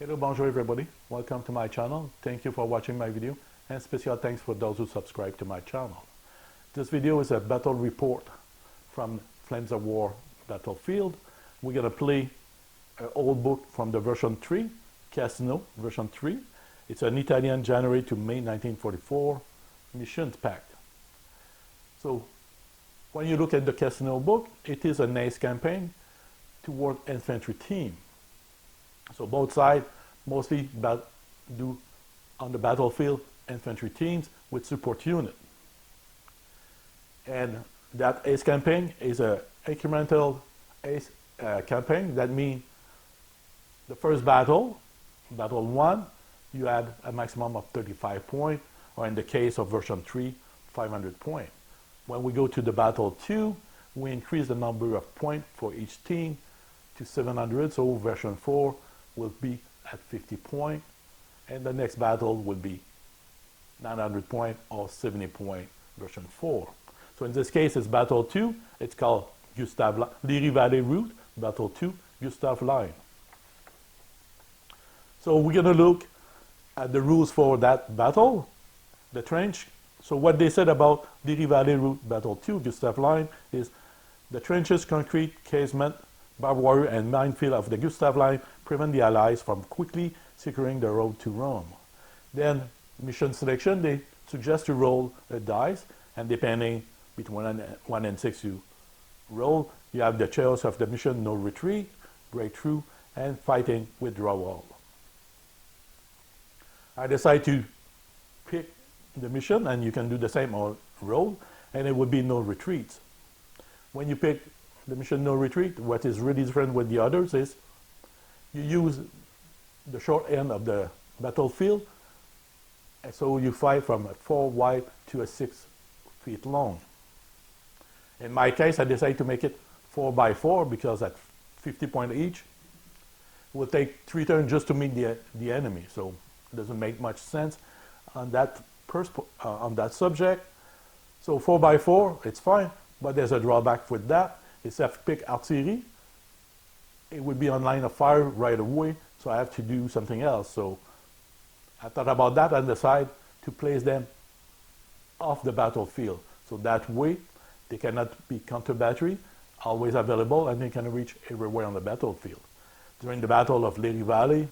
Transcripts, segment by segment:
Hello, bonjour everybody. Welcome to my channel. Thank you for watching my video, and special thanks for those who subscribe to my channel. This video is a battle report from Flames of War Battlefield. We're going to play an old book from the version 3, Cassino version 3. It's an Italian January to May 1944 missions pack. So when you look at the Cassino book, it is a nice campaign toward infantry team. So both sides mostly do on the battlefield infantry teams with support unit. And that ACE campaign is a incremental ACE campaign. That means the first battle, battle 1, you add a maximum of 35 points, or in the case of version 3, 500 points. When we go to the battle 2, we increase the number of points for each team to 700, so version 4 will be at 50 points, and the next battle will be 900 points or 70 points version 4. So in this case, it's battle 2. It's called GUSTAV LIRI Valley route, battle 2, GUSTAV line. So we're going to look at the rules for that battle, the trench. So what they said about LIRI Valley route, battle 2, GUSTAV line is the trenches, concrete, casement, barbed wire, and minefield of the GUSTAV line prevent the Allies from quickly securing the road to Rome. Then mission selection, they suggest to roll a dice, and depending between 1 and 6 you roll, you have the choice of the mission: no retreat, breakthrough, and fighting withdrawal. I decide to pick the mission, and you can do the same or roll, and it would be no retreats. When you pick the mission no retreat, what is really different with the others is you use the short end of the battlefield, and so you fight from a 4 wide to a 6 feet long. In my case, I decided to make it 4 by 4 because at 50 points each, it will take 3 turns just to meet the enemy. So it doesn't make much sense on that subject. So 4 by 4, it's fine, but there's a drawback with that. It's if I pick artillery, it would be on line of fire right away, so I have to do something else. So I thought about that and decided to place them off the battlefield. So that way, they cannot be counter battery, always available, and they can reach everywhere on the battlefield. During the Battle of LIRI Valley,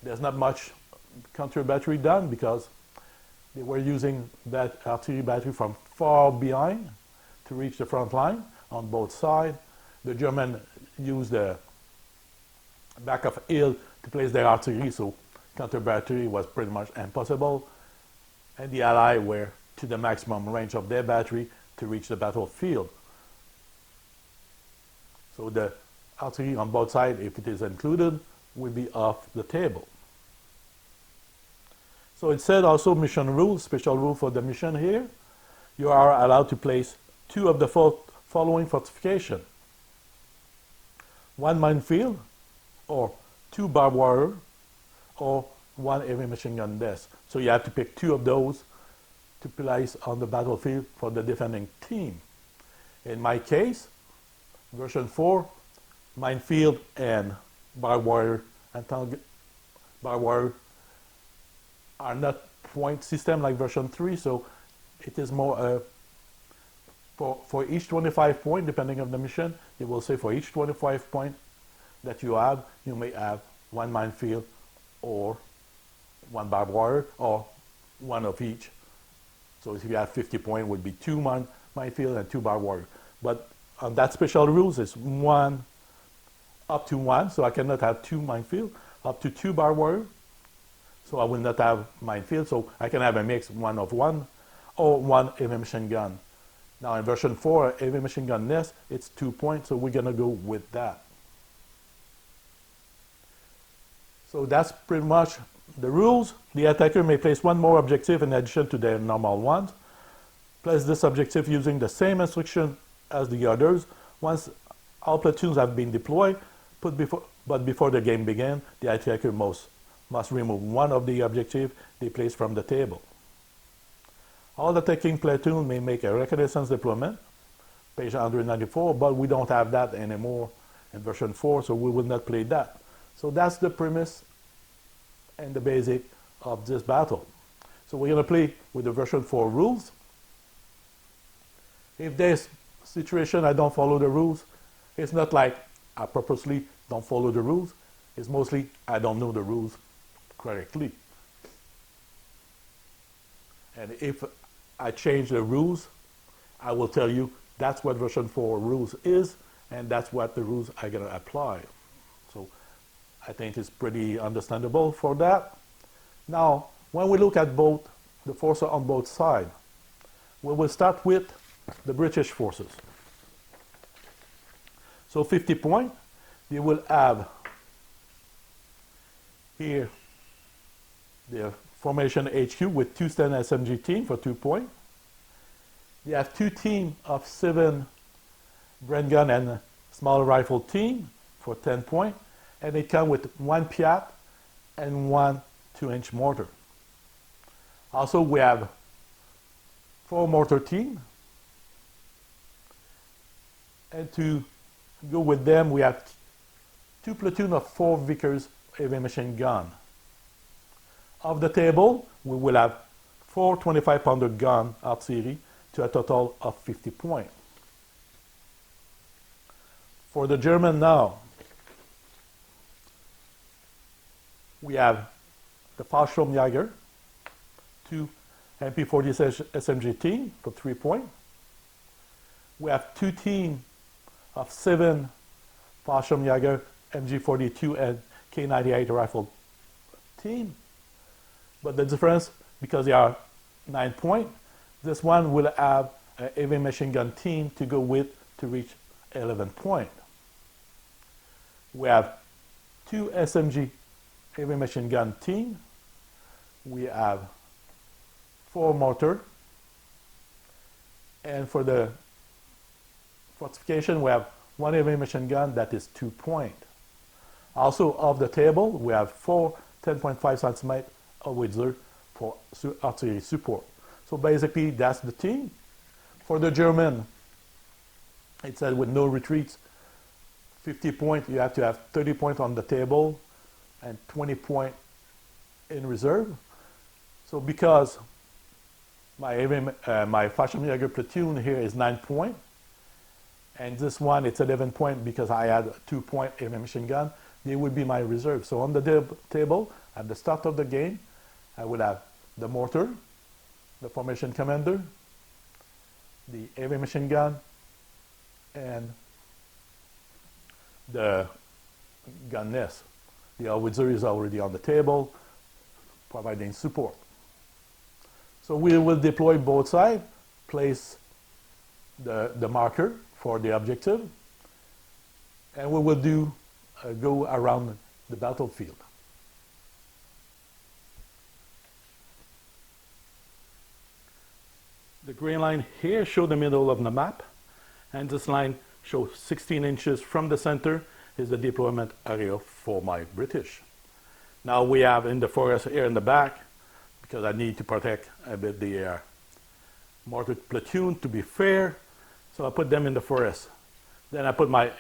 there's not much counter battery done because they were using that artillery battery from far behind to reach the front line on both sides. The Germans used the back of hill to place their artillery, so counter battery was pretty much impossible. And the Allies were to the maximum range of their battery to reach the battlefield. So the artillery on both sides, if it is included, will be off the table. So it said also mission rules, special rule for the mission here. You are allowed to place 2 of the following fortification: 1 minefield, or 2 barbed wire, or 1 heavy machine gun nest. So you have to pick 2 of those to place on the battlefield for the defending team. In my case, version 4, minefield and barbed wire are not point system like version 3, so it is more for each 25 points, depending on the mission, it will say for each 25 points that you have, you may have 1 minefield or 1 barbed wire, or 1 of each. So if you have 50 points, it would be 2 minefield and 2 barbed wire. But on that special rules, it's 1 up to 1, so I cannot have 2 minefield, up to 2 barbed wire. So I will not have minefield, so I can have a mix, 1 of 1, or 1 heavy machine gun. Now in version 4, heavy machine gun nest, it's 2 points, so we're gonna go with that. So that's pretty much the rules. The attacker may place 1 more objective in addition to their normal ones. Place this objective using the same instruction as the others. Once all platoons have been deployed, but before the game begins, the attacker must remove 1 of the objectives they place from the table. All attacking platoon may make a reconnaissance deployment, page 194, but we don't have that anymore in version 4, so we will not play that. So that's the premise and the basic of this battle. So we're going to play with the version 4 rules. If there's a situation I don't follow the rules, it's not like I purposely don't follow the rules. It's mostly I don't know the rules correctly. And if I change the rules, I will tell you that's what version 4 rules is, and that's what the rules are going to apply. So I think it's pretty understandable for that. Now, when we look at both the forces on both sides, we will start with the British forces. So 50 points, they will have here the formation HQ with 2 stand SMG team for 2 points. They have 2 teams of 7 Bren gun and small rifle team for 10 points. And they come with 1 Piat and 1 2-inch mortar. Also, we have 4 mortar team. And to go with them, we have 2 platoons of 4 Vickers heavy machine gun. Off the table, we will have 4 25-pounder gun artillery to a total of 50 points. For the German now, we have the Fallschirmjäger, 2 MP40 SMG team for 3 points. We have 2 teams of 7 Fallschirmjäger MG42 and K98 rifle team. But the difference, because they are 9 points, this one will have a heavy machine gun team to go with to reach 11 points. We have 2 SMG heavy machine gun team. We have 4 mortar. And for the fortification, we have 1 heavy machine gun that is 2 points. Also off the table, we have 4 10.5 centimeter howitzer for artillery support. So basically, that's the team. For the German, it said with no retreats, 50 points, you have to have 30 points on the table and 20 points in reserve. So because my Fallschirmjäger platoon here is 9 points, and this one it's 11 points because I had a 2 point heavy machine gun, they would be my reserve. So on the table, at the start of the game, I would have the mortar, the formation commander, the heavy machine gun, and the gun nest. The howitzer is already on the table, providing support. So we will deploy both sides, place the marker for the objective, and we will go around the battlefield. The green line here shows the middle of the map, and this line shows 16 inches from the center is the deployment area for my British. Now we have in the forest here in the back, because I need to protect a bit the mortar platoon to be fair, so I put them in the forest. Then I put my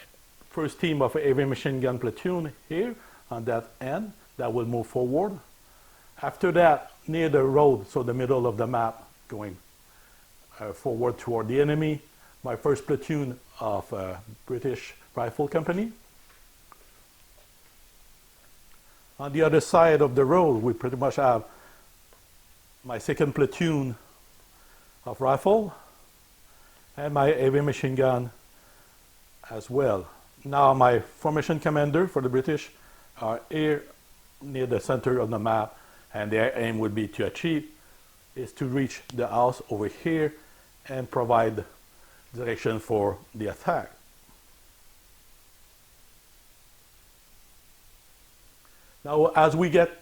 first team of heavy machine gun platoon here on that end that will move forward. After that, near the road, so the middle of the map, going forward toward the enemy, my first platoon of British Rifle Company. On the other side of the road, we pretty much have my second platoon of rifle and my heavy machine gun as well. Now my formation commander for the British are here near the center of the map, and their aim would be to achieve is to reach the house over here and provide direction for the attack. Now as we get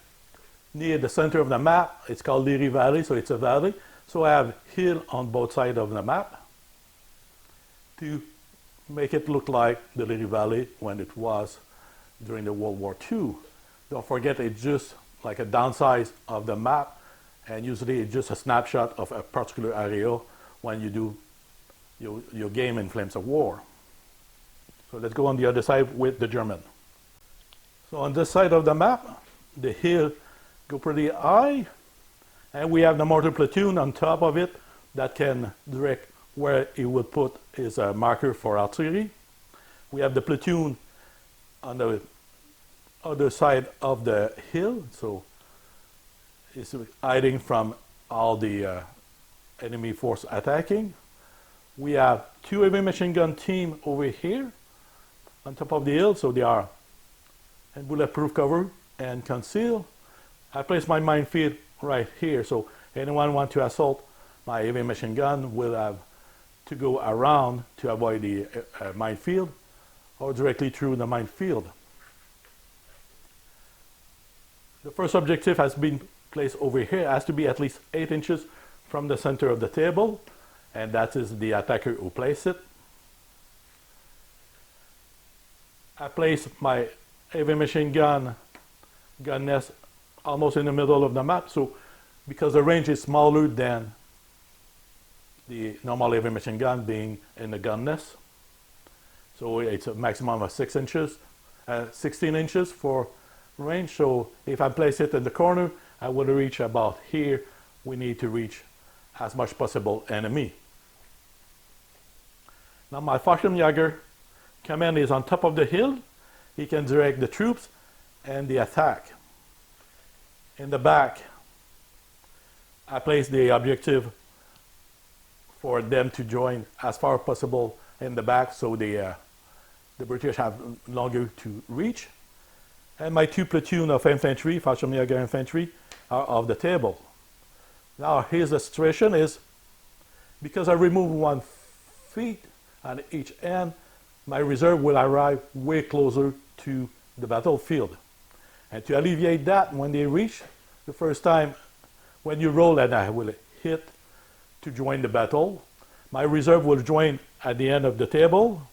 near the center of the map, it's called LIRI Valley, so it's a valley. So I have hill on both sides of the map to make it look like the LIRI Valley when it was during the World War II. Don't forget, it's just like a downsize of the map, and usually it's just a snapshot of a particular area when you do your game in Flames of War. So let's go on the other side with the German. So on this side of the map, the hill go pretty high. And we have the mortar platoon on top of it that can direct where he would put his marker for artillery. We have the platoon on the other side of the hill, so it's hiding from all the enemy force attacking. We have two heavy machine gun team over here on top of the hill, so they are in bulletproof cover and conceal. I place my minefield right here, so anyone want to assault my heavy machine gun will have to go around to avoid the minefield or directly through the minefield. The first objective has been placed over here. It has to be at least 8 inches from the center of the table, and that is the attacker who placed it. I place my heavy machine gun nest almost in the middle of the map, so because the range is smaller than the normal heavy machine gun being in the gun nest. So it's a maximum of 6 inches, 16 inches for range. So if I place it in the corner, I will reach about here. We need to reach as much possible enemy. Now my Fallschirmjäger command is on top of the hill. He can direct the troops and the attack. In the back, I place the objective for them to join as far as possible in the back, so the British have longer to reach. And my 2 platoon of infantry, Fallschirmjäger infantry, are off the table. Now here's the situation is, because I remove 1 feet on each end, my reserve will arrive way closer to the battlefield. And to alleviate that, when they reach the first time, when you roll and I will hit to join the battle, my reserve will join at the end of the table,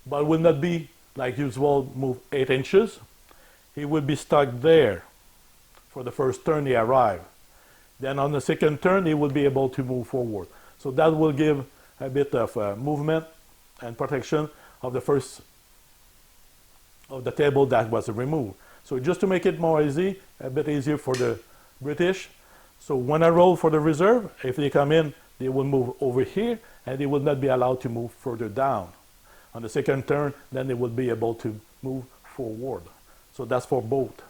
but will not be like usual move 8 inches. He will be stuck there for the first turn they arrive. Then on the second turn he will be able to move forward. So that will give a bit of movement and protection of the first of the table that was removed. So just to make it more easy, a bit easier for the British. So when I roll for the reserve, if they come in, they will move over here and they will not be allowed to move further down. On the second turn, then they will be able to move forward. So that's for both.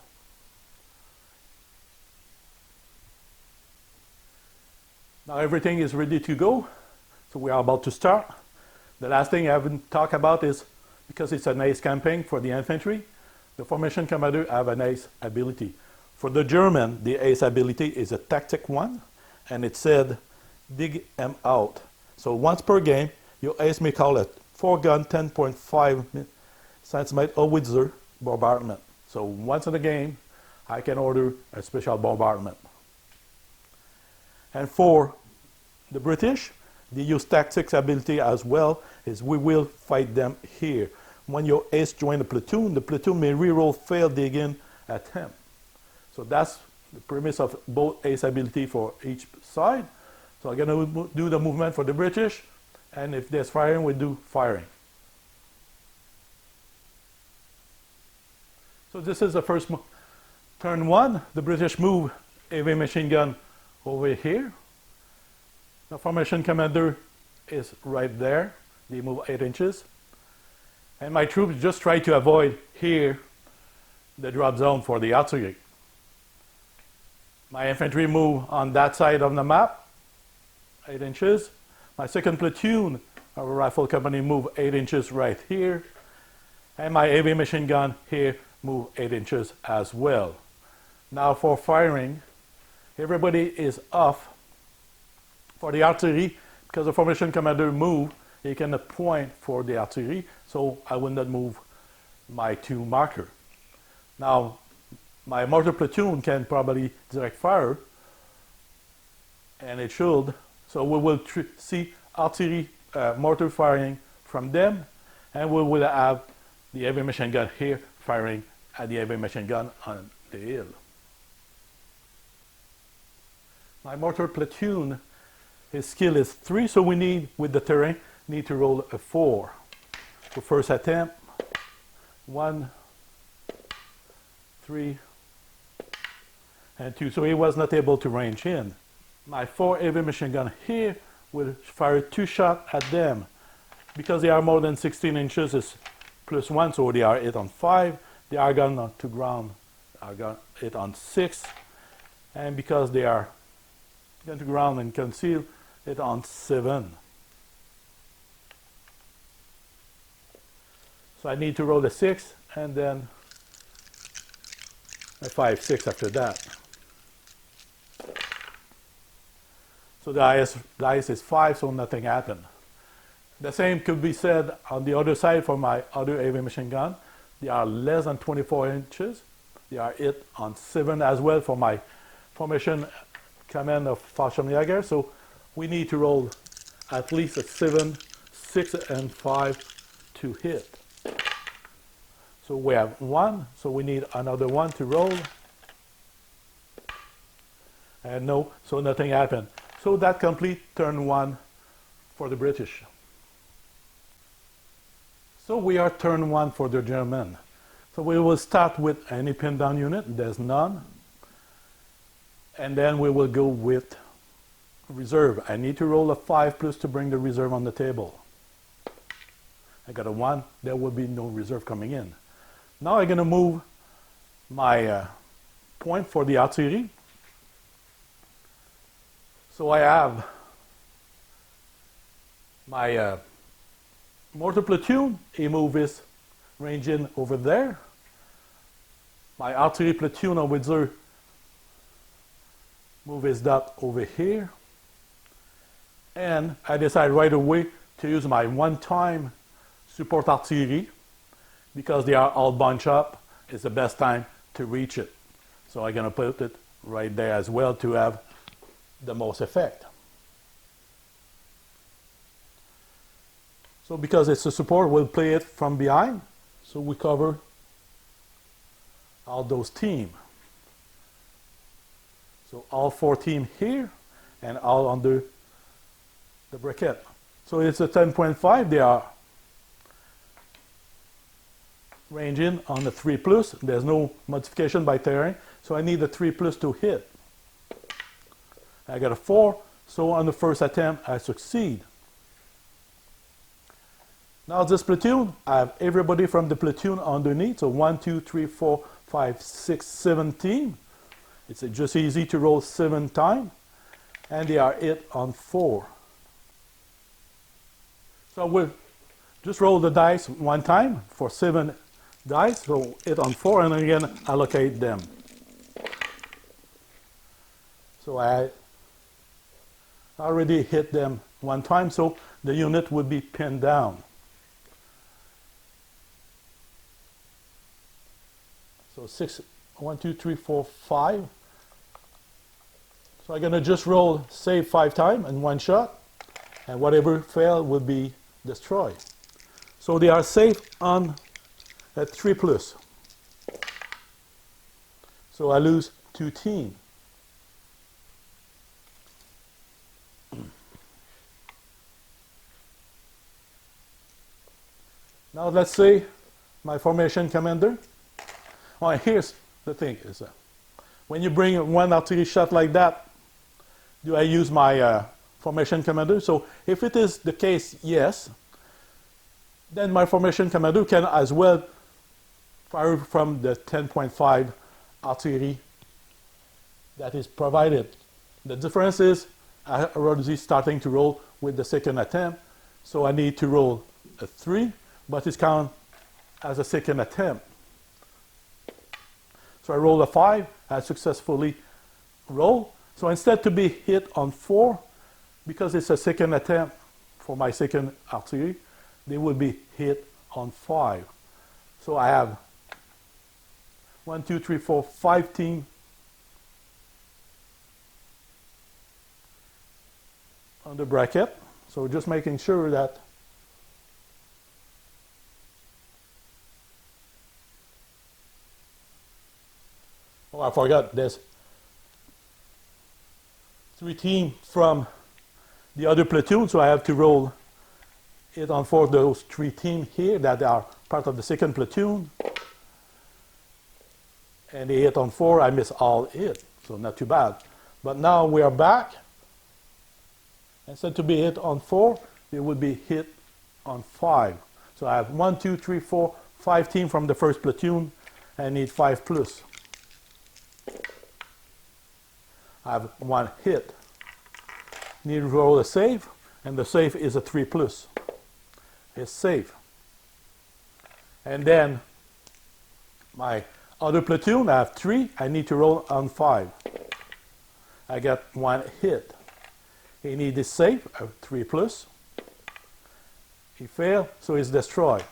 Now everything is ready to go. So we are about to start. The last thing I haven't talked about is, because it's an ace campaign for the infantry, the formation commander have an ace ability. For the German, the ace ability is a tactic one, and it said, dig them out. So once per game, your ace may call a 4-gun 10.5 centimeter howitzer bombardment. So once in the game, I can order a special bombardment. And for the British, they use tactics ability as well, is we will fight them here. When your ace join the platoon may reroll failed digging attempt. So that's the premise of both ace ability for each side. So I'm going to do the movement for the British, and if there's firing, we do firing. So this is the first turn 1. The British move heavy machine gun over here. The formation commander is right there. They move 8 inches. And my troops just try to avoid here the drop zone for the artillery. My infantry move on that side of the map, 8 inches. My second platoon of a rifle company move 8 inches right here. And my heavy machine gun here move 8 inches as well. Now for firing, everybody is off. For the artillery, because the formation commander move, he cannot point for the artillery, so I will not move my 2 marker. Now, my mortar platoon can probably direct fire, and it should. So we will see artillery mortar firing from them, and we will have the heavy machine gun here firing at the heavy machine gun on the hill. My mortar platoon, his skill is 3, so we need, with the terrain, need to roll a 4. For first attempt, 1, 3, and 2. So he was not able to range in. My 4 heavy machine gun here will fire 2 shots at them. Because they are more than 16 inches, it's +1, so they are hit on 5. They are gone to ground, are gone hit on 6. And because they are going to ground and conceal, it on 7. So I need to roll a 6 and then a 5, 6 after that. So the highest is 5, so nothing happened. The same could be said on the other side for my other heavy machine gun. They are less than 24 inches. They are hit on 7 as well for my formation command of Fallschirmjäger. So we need to roll at least a 7, 6, and 5 to hit. So we have 1, so we need another 1 to roll. And no, so nothing happened. So that completes turn 1 for the British. So we are turn 1 for the German. So we will start with any pin down unit, there's none. And then we will go with reserve. I need to roll a 5+ to bring the reserve on the table. I got a 1, there will be no reserve coming in. Now I'm going to move my point for the artillery. So I have my mortar platoon, he moves his range in over there. My artillery platoon over there move his dot over here. And I decide right away to use my one-time support artillery because they are all bunched up. It's the best time to reach it. So I'm going to put it right there as well to have the most effect. So because it's a support, we'll play it from behind. So we cover all those teams. So all 4 teams here and all under the bracket. So it's a 10.5. They are ranging on the 3+. There's no modification by terrain. So I need a 3+ to hit. I got a 4. So on the first attempt, I succeed. Now this platoon, I have everybody from the platoon underneath. So 1, 2, 3, 4, 5, 6, 7 teams. It's just easy to roll 7 times. And they are hit on 4. So we'll just roll the dice 1 time for 7 dice. So hit on 4 and again allocate them. So I already hit them 1 time, so the unit would be pinned down. So 6, 1, 2, 3, 4, 5. So I'm going to just roll save 5 times in 1 shot, and whatever fail will be destroyed. So they are safe on a 3+. So I lose 2 teams. Now let's say my formation commander. Well, here's the thing: is when you bring 1 artillery shot like that, do I use my formation commander? So if it is the case, yes, then my formation commander can as well fire from the 10.5 artillery that is provided. The difference is I already starting to roll with the second attempt, so I need to roll a 3, but it's counted as a second attempt. So I roll a 5, I successfully roll. So instead to be hit on 4, because it's a second attempt for my second artillery, they will be hit on 5. So I have 1, 2, 3, 4, 5 teams on the bracket. So just making sure that I forgot there's 3 teams from the other platoon, so I have to roll it on 4 of those 3 teams here that are part of the second platoon. And they hit on 4, I miss all it. so not too bad. But now we are back. Instead to be hit on 4, it would be hit on 5. So I have 1, 2, 3, 4, 5 teams from the first platoon. I need 5 plus. I have 1 hit. Need to roll a save, and the save is a 3 plus. It's safe. And then my other platoon, I have 3. I need to roll on 5. I got 1 hit. He needs a save, a 3 plus. He failed, so he's destroyed.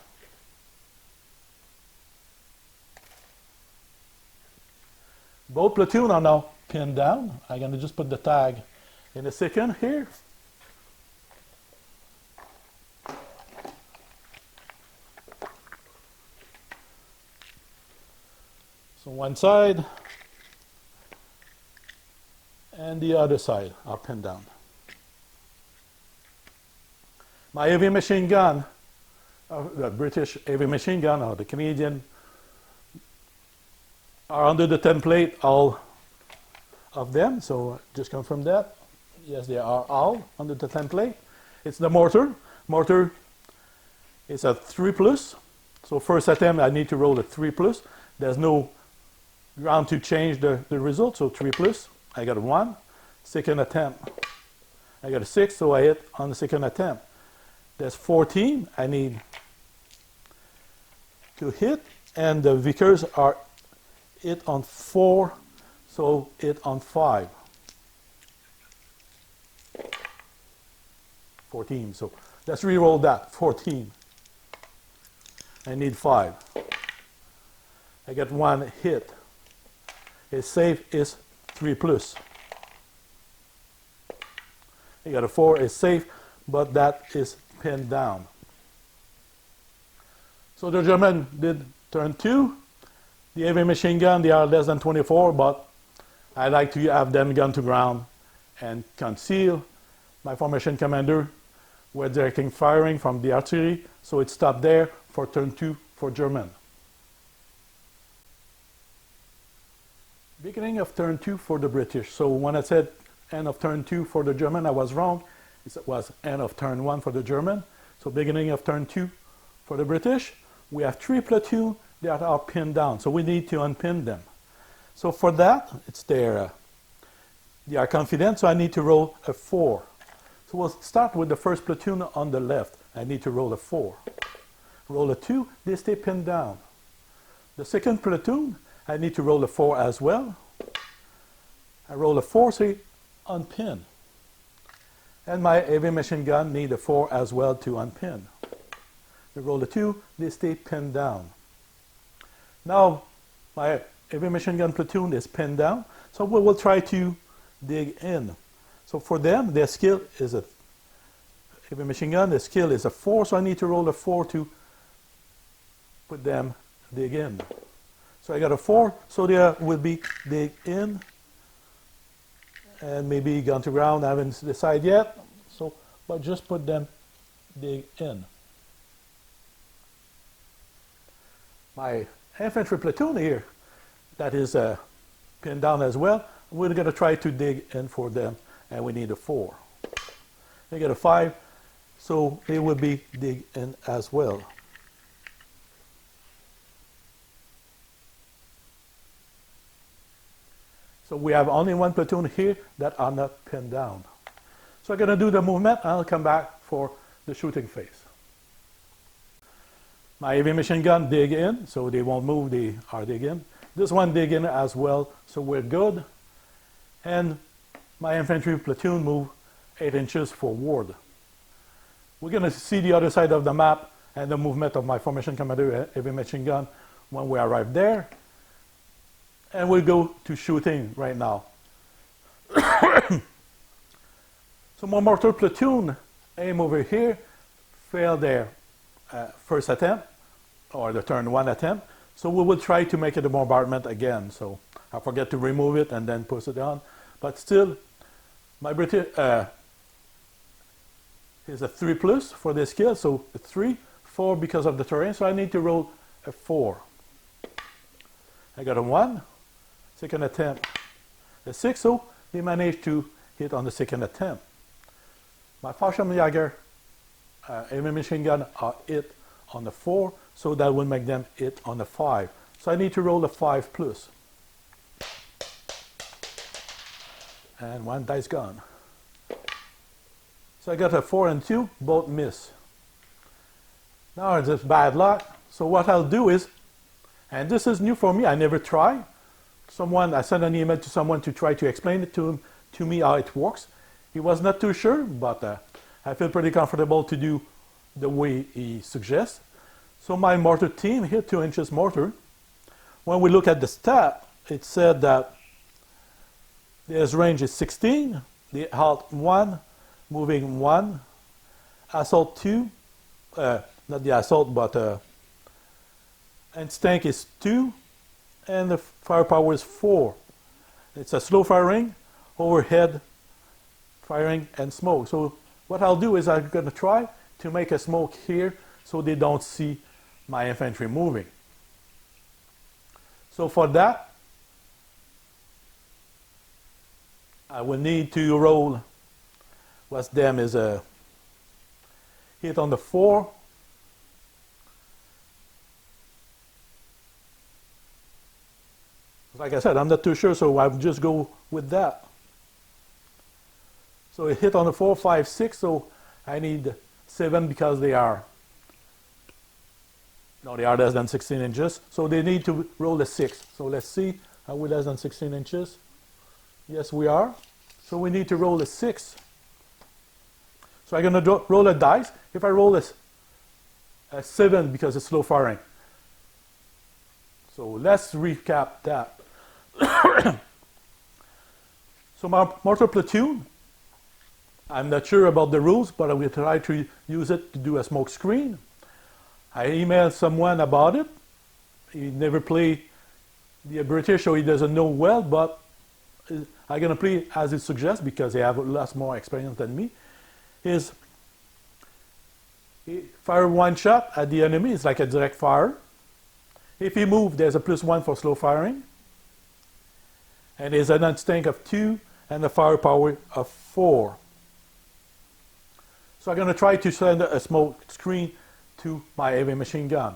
Both platoons are now pinned down. I'm going to just put the tag in a second here. So one side and the other side are pinned down. My heavy machine gun, the British heavy machine gun or the Canadian, are under the template, all of them. So just confirm that. Yes, they are all under the template. It's the mortar. Mortar is a 3 plus. So first attempt, I need to roll a 3 plus. There's no ground to change the result, so 3 plus. I got a 1. Second attempt, I got a 6, so I hit on the second attempt. There's 14 I need to hit, and the Vickers are hit on 4, so hit on 5. 14, so let's re-roll that. 14. I need 5. I get 1 hit. His save is 3 plus. I got a 4, is safe, but that is pinned down. So the German did turn 2. The heavy machine gun, they are less than 24, but I like to have them gun to ground and conceal. My formation commander were directing firing from the artillery, so it stopped there for turn 2 for German. Beginning of turn 2 for the British. So when I said end of turn 2 for the German, I was wrong. It was end of turn 1 for the German. So beginning of turn 2 for the British. We have 3 platoons that are pinned down. So we need to unpin them. So for that, it's there. They are confident, so I need to roll a 4. So we'll start with the first platoon on the left. I need to roll a 4. Roll a 2, they stay pinned down. The second platoon, I need to roll a 4 as well. I roll a 4, so unpin. And my heavy machine gun need a 4 as well to unpin. We roll a 2, they stay pinned down. Now my heavy machine gun platoon is pinned down, so we will try to dig in. So for them, their skill is a heavy machine gun, their skill is a 4, so I need to roll a 4 to put them dig in. So I got a 4, so there will be dig in, and maybe gun to ground, I haven't decided yet, so but just put them dig in. My infantry platoon here, that is pinned down as well, we're going to try to dig in for them, and we need a 4. They get a 5, so they will be dig in as well. So we have only 1 platoon here that are not pinned down. So I'm going to do the movement, and I'll come back for the shooting phase. My heavy machine gun dig in, so they won't move, they are dig in. This one dig in as well, so we're good. And my infantry platoon move 8 inches forward. We're going to see the other side of the map and the movement of my formation commander heavy machine gun when we arrive there. And we'll go to shooting right now. So my mortar platoon aim over here, failed their first attempt, or the turn 1 attempt. So we will try to make it a bombardment again. So I forget to remove it and then push it on. But still, my British is a 3 plus for this skill. So 3, 4 because of the terrain. So I need to roll a 4. I got a 1. Second attempt, a 6, so they managed to hit on the second attempt. My Fallschirmjäger heavy machine gun are hit on the 4, so that will make them hit on the 5. So I need to roll a 5 plus. And one dice gone. So I got a 4 and 2, both miss. Now it's just bad luck. So what I'll do is, and this is new for me, I never tried. I sent an email to someone to try to explain it to me how it works. He was not too sure, but I feel pretty comfortable to do the way he suggests. So my mortar team here, 2 inches mortar. When we look at the stat, it said that the range is 16, the halt 1, moving 1, assault 2, not the assault, but instinct is 2, and the firepower is 4. It's a slow firing, overhead firing, and smoke. So what I'll do is I'm going to try to make a smoke here so they don't see my infantry moving. So for that, I will need to roll what's them is a hit on the 4. Like I said, I'm not too sure, so I'll just go with that. So it hit on the 4, 5, 6, so I need 7 because they are less than 16 inches. So they need to roll a 6. So let's see, are we less than 16 inches? Yes, we are. So we need to roll a 6. So I'm going to roll a dice. If I roll a 7 because it's slow firing. So let's recap that. So my mortar platoon, I'm not sure about the rules, but I will try to use it to do a smoke screen. I emailed someone about it. He never played the British, so he doesn't know well, but I'm going to play as it suggests because they have lots more experience than me. Is fire 1 shot at the enemy. It's like a direct fire. If he moves, there's a +1 for slow firing. And there's an instinct of 2 and a firepower of 4. So I'm going to try to send a smoke screen to my heavy machine gun.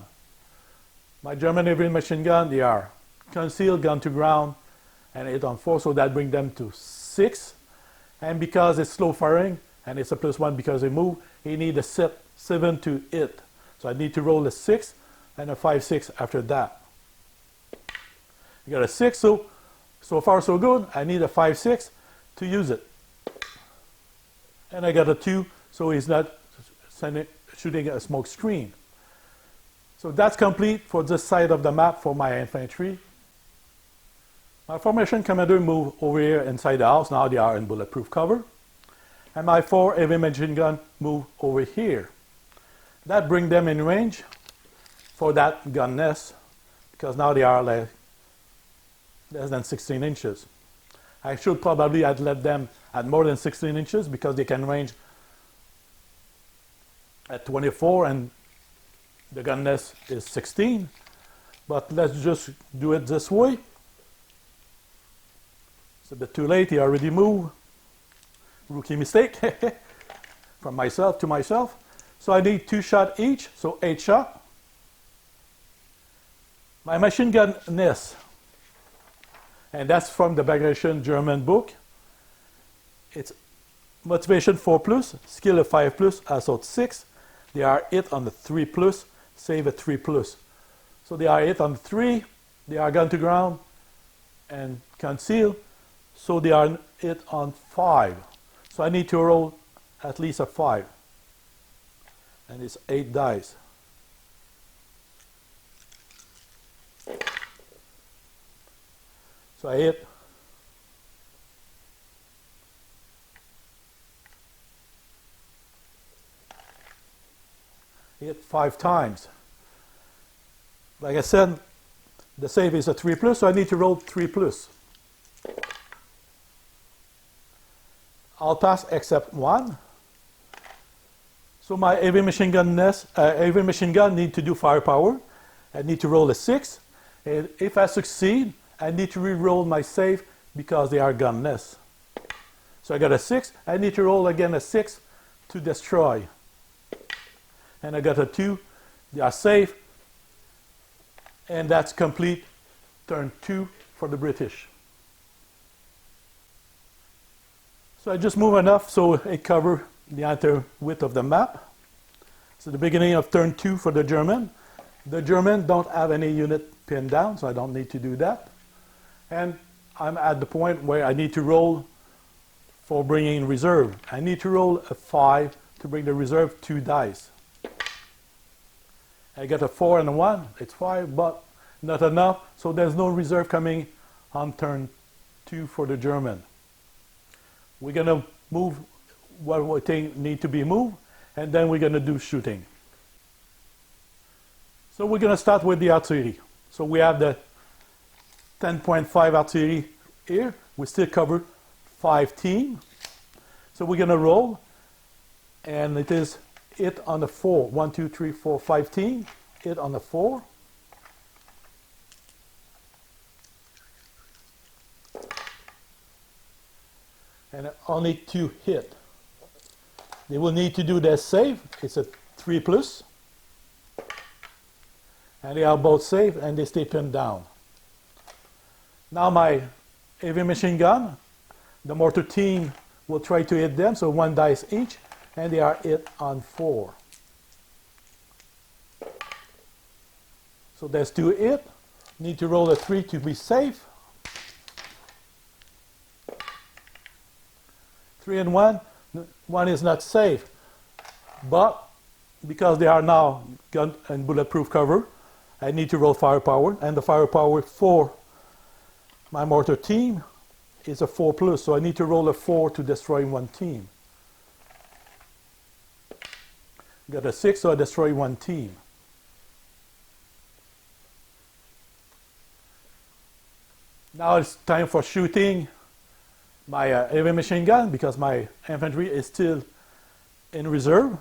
My German heavy machine gun, they are concealed, gun to ground, and 8 on 4, so that brings them to 6. And because it's slow firing, and it's a +1 because they move, he need a 7 to hit. So I need to roll a 6 and a 5, 6 after that. You got a 6, so far so good. I need a 5, 6 to use it. And I got a 2, so he's not shooting a smoke screen. So that's complete for this side of the map for my infantry. My formation commander moved over here inside the house. Now they are in bulletproof cover. And my 4 heavy machine gun move over here. That brings them in range for that gun nest, because now they are less than 16 inches. I should probably have let them at more than 16 inches because they can range at 24 and the gun nest is 16. But let's just do it this way. It's a bit too late, he already moved. Rookie mistake from myself to myself. So I need 2 shots each, so 8 shots. My machine gun nest, and that's from the Bagration German book. It's motivation 4+, skill of 5+, assault 6. They are hit on the 3+, save a 3+. So they are hit on the 3, they are gun to ground and conceal, so they are hit on 5. So I need to roll at least a 5. And it's 8 dice. So I hit. Hit 5 times. Like I said, the save is a 3+, so I need to roll 3+. I'll pass except 1. So my heavy machine gun heavy machine gun need to do firepower. I need to roll a 6. And if I succeed, I need to re-roll my save because they are gunless. So I got a 6. I need to roll again a 6 to destroy. And I got a 2. They are safe. And that's complete turn 2 for the British. So I just move enough so it covers the entire width of the map. So the beginning of turn 2 for the German. The German don't have any unit pinned down, so I don't need to do that. And I'm at the point where I need to roll for bringing in reserve. I need to roll a 5 to bring the reserve 2 dice. I get a 4 and a 1. It's 5, but not enough, so there's no reserve coming on turn 2 for the German. We're going to move what we think need to be moved, and then we're going to do shooting. So we're going to start with the artillery. So we have the 10.5 artillery here. We still cover 5 teams. So we're going to roll, and it is hit on the 4. 1, 2, 3, 4, 5 teams. Hit on the 4. And only 2 hit. They will need to do their save. It's a 3 plus. And they are both safe and they stay pinned down. Now my heavy machine gun, the mortar team will try to hit them, so 1 dice each, and they are hit on 4. So there's 2 hit. Need to roll a 3 to be safe. 3 and 1. 1 is not safe. But because they are now gun and bulletproof cover, I need to roll firepower. And the firepower for my mortar team is a 4 plus. So I need to roll a 4 to destroy 1 team. Got a 6, so I destroy 1 team. Now it's time for shooting my heavy machine gun, because my infantry is still in reserve.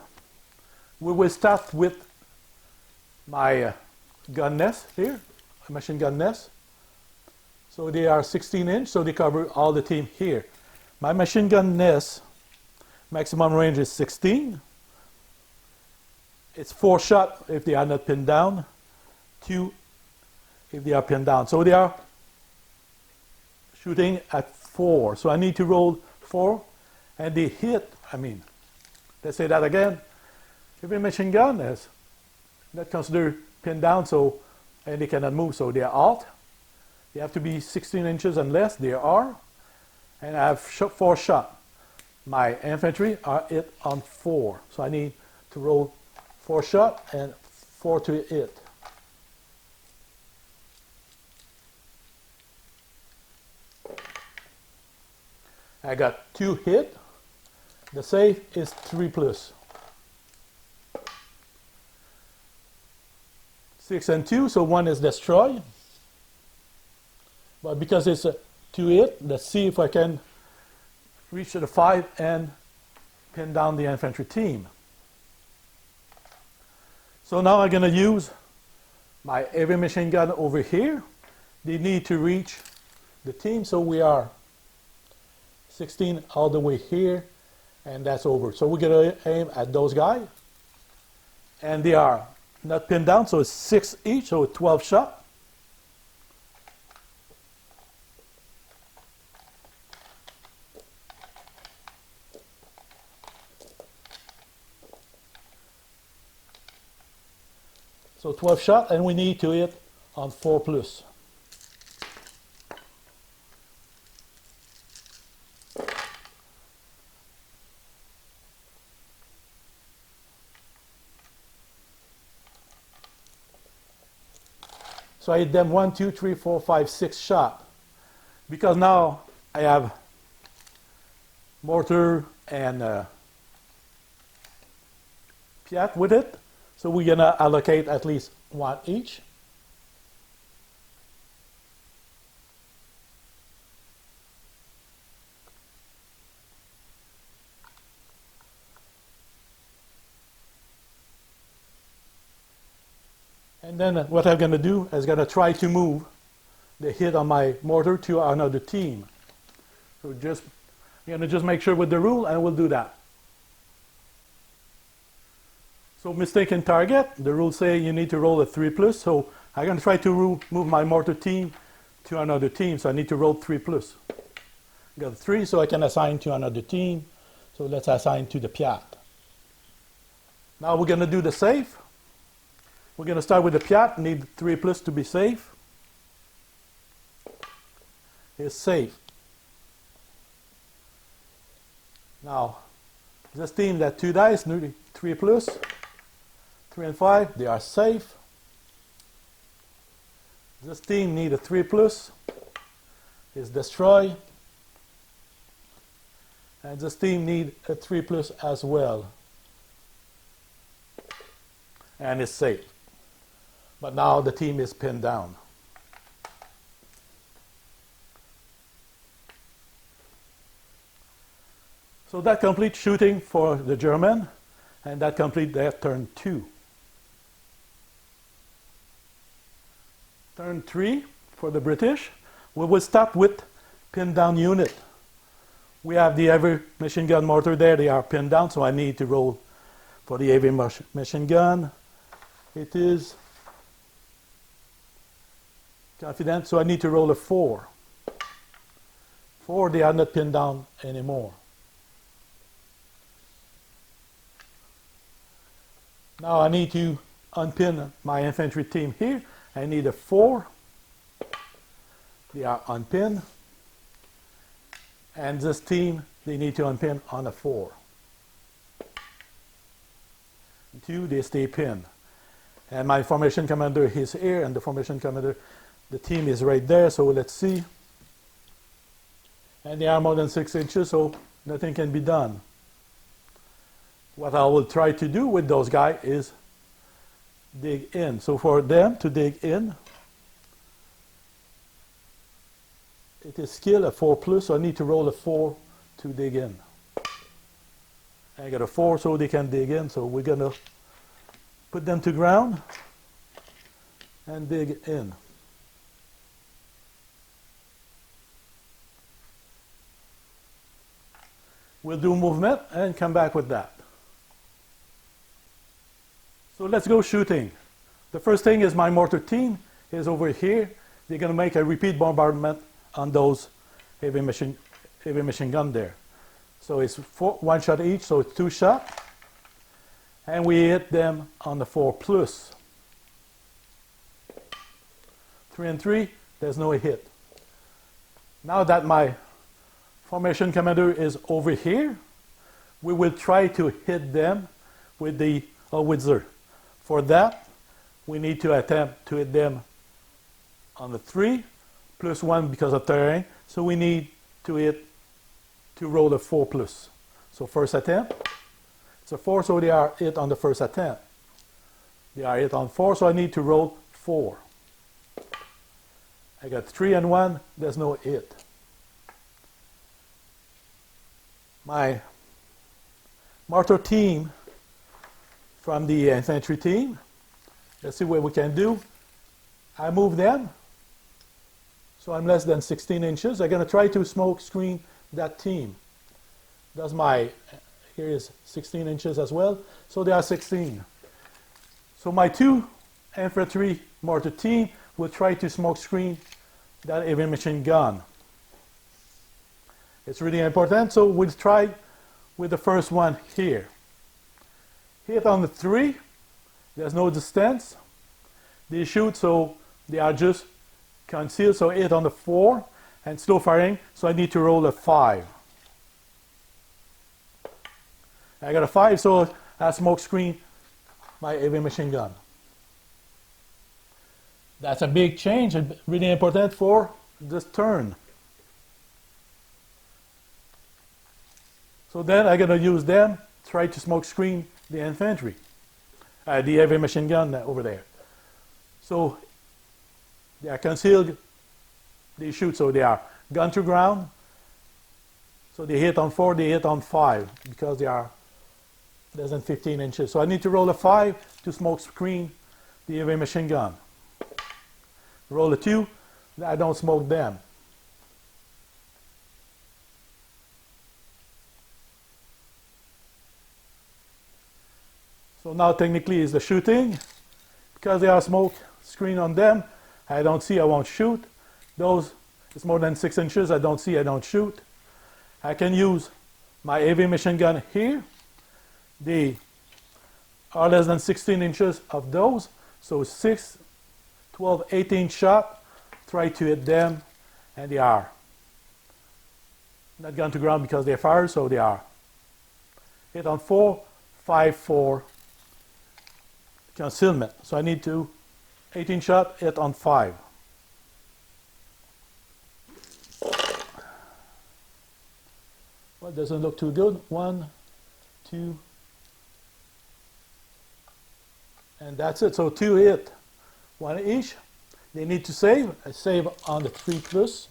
We will start with my gun nest here, machine gun nest. So they are 16-inch, so they cover all the team here. My machine gun nest maximum range is 16. It's 4 shot if they are not pinned down, 2 if they are pinned down. So they are shooting at 4. So I need to roll 4, and they hit. Let's say that again. Every machine gun is not considered pinned down, so and they cannot move, so they are out. They have to be 16 inches and less. They are, and I have 4 shot. My infantry are hit on 4, so I need to roll 4 shot and 4 to hit. I got 2 hit. The save is 3 plus. 6 and 2, so 1 is destroyed. But because it's a 2 hit, let's see if I can reach to the 5 and pin down the infantry team. So now I'm going to use my heavy machine gun over here. They need to reach the team, so we are 16 all the way here, and that's over. So we're going to aim at those guys, and they are not pinned down, so it's 6 each, so 12 shot. So 12 shot, and we need to hit on 4 plus. So I hit them 1, 2, 3, 4, 5, 6 shot. Because now I have mortar and Piat with it. So we're going to allocate at least 1 each. And then what I'm going to do is going to try to move the hit on my mortar to another team. So just, you're going to just make sure with the rule, and we'll do that. So mistaken target, the rules say you need to roll a 3+, so I'm going to try to move my mortar team to another team, so I need to roll 3+. Got a 3, so I can assign to another team. So let's assign to the Piat. Now we're going to do the safe. We're going to start with the Piat, need 3+ to be safe. It's safe. Now, this team that 2 dice, 3+, 3 and 5, they are safe. This team need a 3+, is destroy. And this team need a 3+ as well. And it's safe. But now the team is pinned down. So that completes shooting for the German, and that completes their turn 2. Turn 3 for the British. We will start with pinned down unit. We have the heavy machine gun mortar there. They are pinned down, so I need to roll for the heavy machine gun. It is confident, so I need to roll a 4. 4, they are not pinned down anymore. Now I need to unpin my infantry team here. I need a 4. They are unpinned. And this team, they need to unpin on a 4. 2, they stay pinned. And my formation commander is here, and the formation commander, the team is right there, so let's see. And they are more than 6 inches, so nothing can be done. What I will try to do with those guys is dig in. So for them to dig in, it is skill a 4+, so I need to roll a 4 to dig in. I got a 4 so they can dig in, so we're going to put them to ground and dig in. We'll do movement and come back with that. So let's go shooting. The first thing is my mortar team is over here. They're going to make a repeat bombardment on those heavy machine gun there. So it's 1 shot each, so it's 2 shots. And we hit them on the 4+. 3 and 3, there's no hit. Now that my formation commander is over here, we will try to hit them with the howitzer. For that, we need to attempt to hit them on the 3, +1 because of terrain. So we need to roll a 4+. So first attempt, it's a 4, so they are hit on the first attempt. They are hit on 4, so I need to roll 4. I got 3 and 1, there's no hit. My mortar team from the infantry team, let's see what we can do. I move them, so I'm less than 16 inches. I'm going to try to smoke screen that team. That's my, here is 16 inches as well, so they are 16. So my 2 infantry mortar team will try to smoke screen that heavy machine gun. It's really important, so we'll try with the first one here. Hit on the 3, there's no distance. They shoot, so they are just concealed, so hit on the 4, and slow firing, so I need to roll a 5. I got a 5, so I smoke screen my heavy machine gun. That's a big change and really important for this turn. So then I'm going to use them, try to smoke screen the infantry, the heavy machine gun over there. So they are concealed, they shoot, so they are gun to ground. So they hit on 4, they hit on 5 because they are less than 15 inches. So I need to roll a 5 to smoke screen the heavy machine gun. Roll a 2, I don't smoke them. now technically is the shooting. Because there are smoke screen on them, I don't see, I won't shoot. Those, it's more than 6 inches, I don't see, I don't shoot. I can use my heavy machine gun here. They are less than 16 inches of those. So 6, 12, 18 shot. Try to hit them, and they are not gone to ground because they fire, so they are. Hit on 4, 5, 4 concealment. So I need to 18 shot, hit on 5. Well, it doesn't look too good. 1, 2, and that's it. So 2 hit, 1 each. They need to save. I save on the 3+.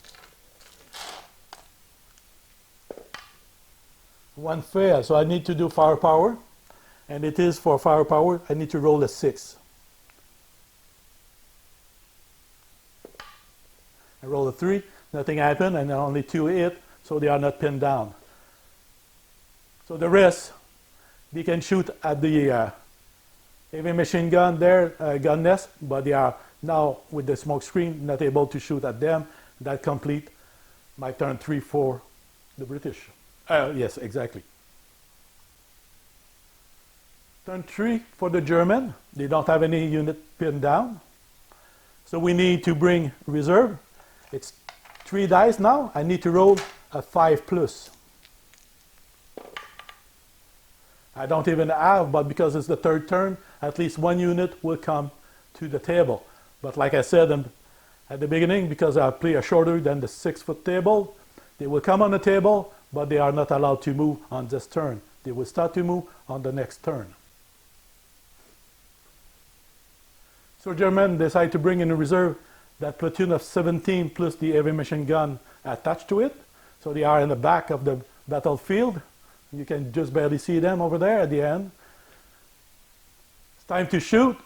1 fail, so I need to do firepower, and it is for firepower. I need to roll a 6. I roll a 3, nothing happened, and only 2 hit, so they are not pinned down. So the rest, they can shoot at the heavy machine gun there, gun nest, but they are now with the smoke screen not able to shoot at them. That complete my turn 3 for the British. Yes, exactly. Turn 3 for the German. They don't have any unit pinned down. So we need to bring reserve. It's 3 dice now. I need to roll a 5+. I don't even have, but because it's the 3rd turn, at least 1 unit will come to the table. But like I said at the beginning, because I play a shorter than the 6-foot table, they will come on the table, but they are not allowed to move on this turn. They will start to move on the next turn. So German decide to bring in a reserve that platoon of 17 plus the heavy machine gun attached to it. So they are in the back of the battlefield. You can just barely see them over there at the end. It's time to shoot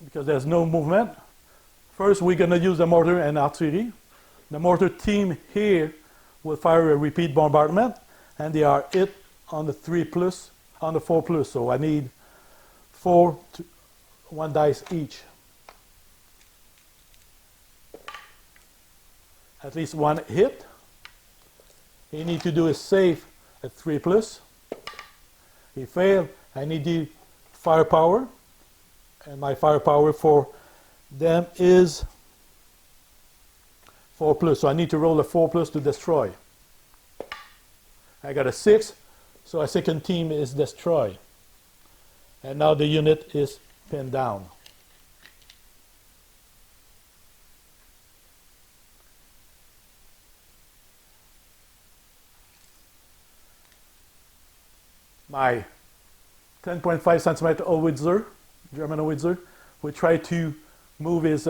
because there's no movement. First, we're going to use the mortar and artillery. The mortar team here will fire a repeat bombardment, and they are hit on the 3+, on the 4+. So I need 4 to 1 dice each. At least 1 hit. You need to do a save at 3+. He failed. I need the firepower, and my firepower for them is 4+. So I need to roll a 4+ to destroy. I got a 6, so a second team is destroyed. And now the unit is pinned down. My 10.5 centimeter howitzer, German howitzer, will try to move his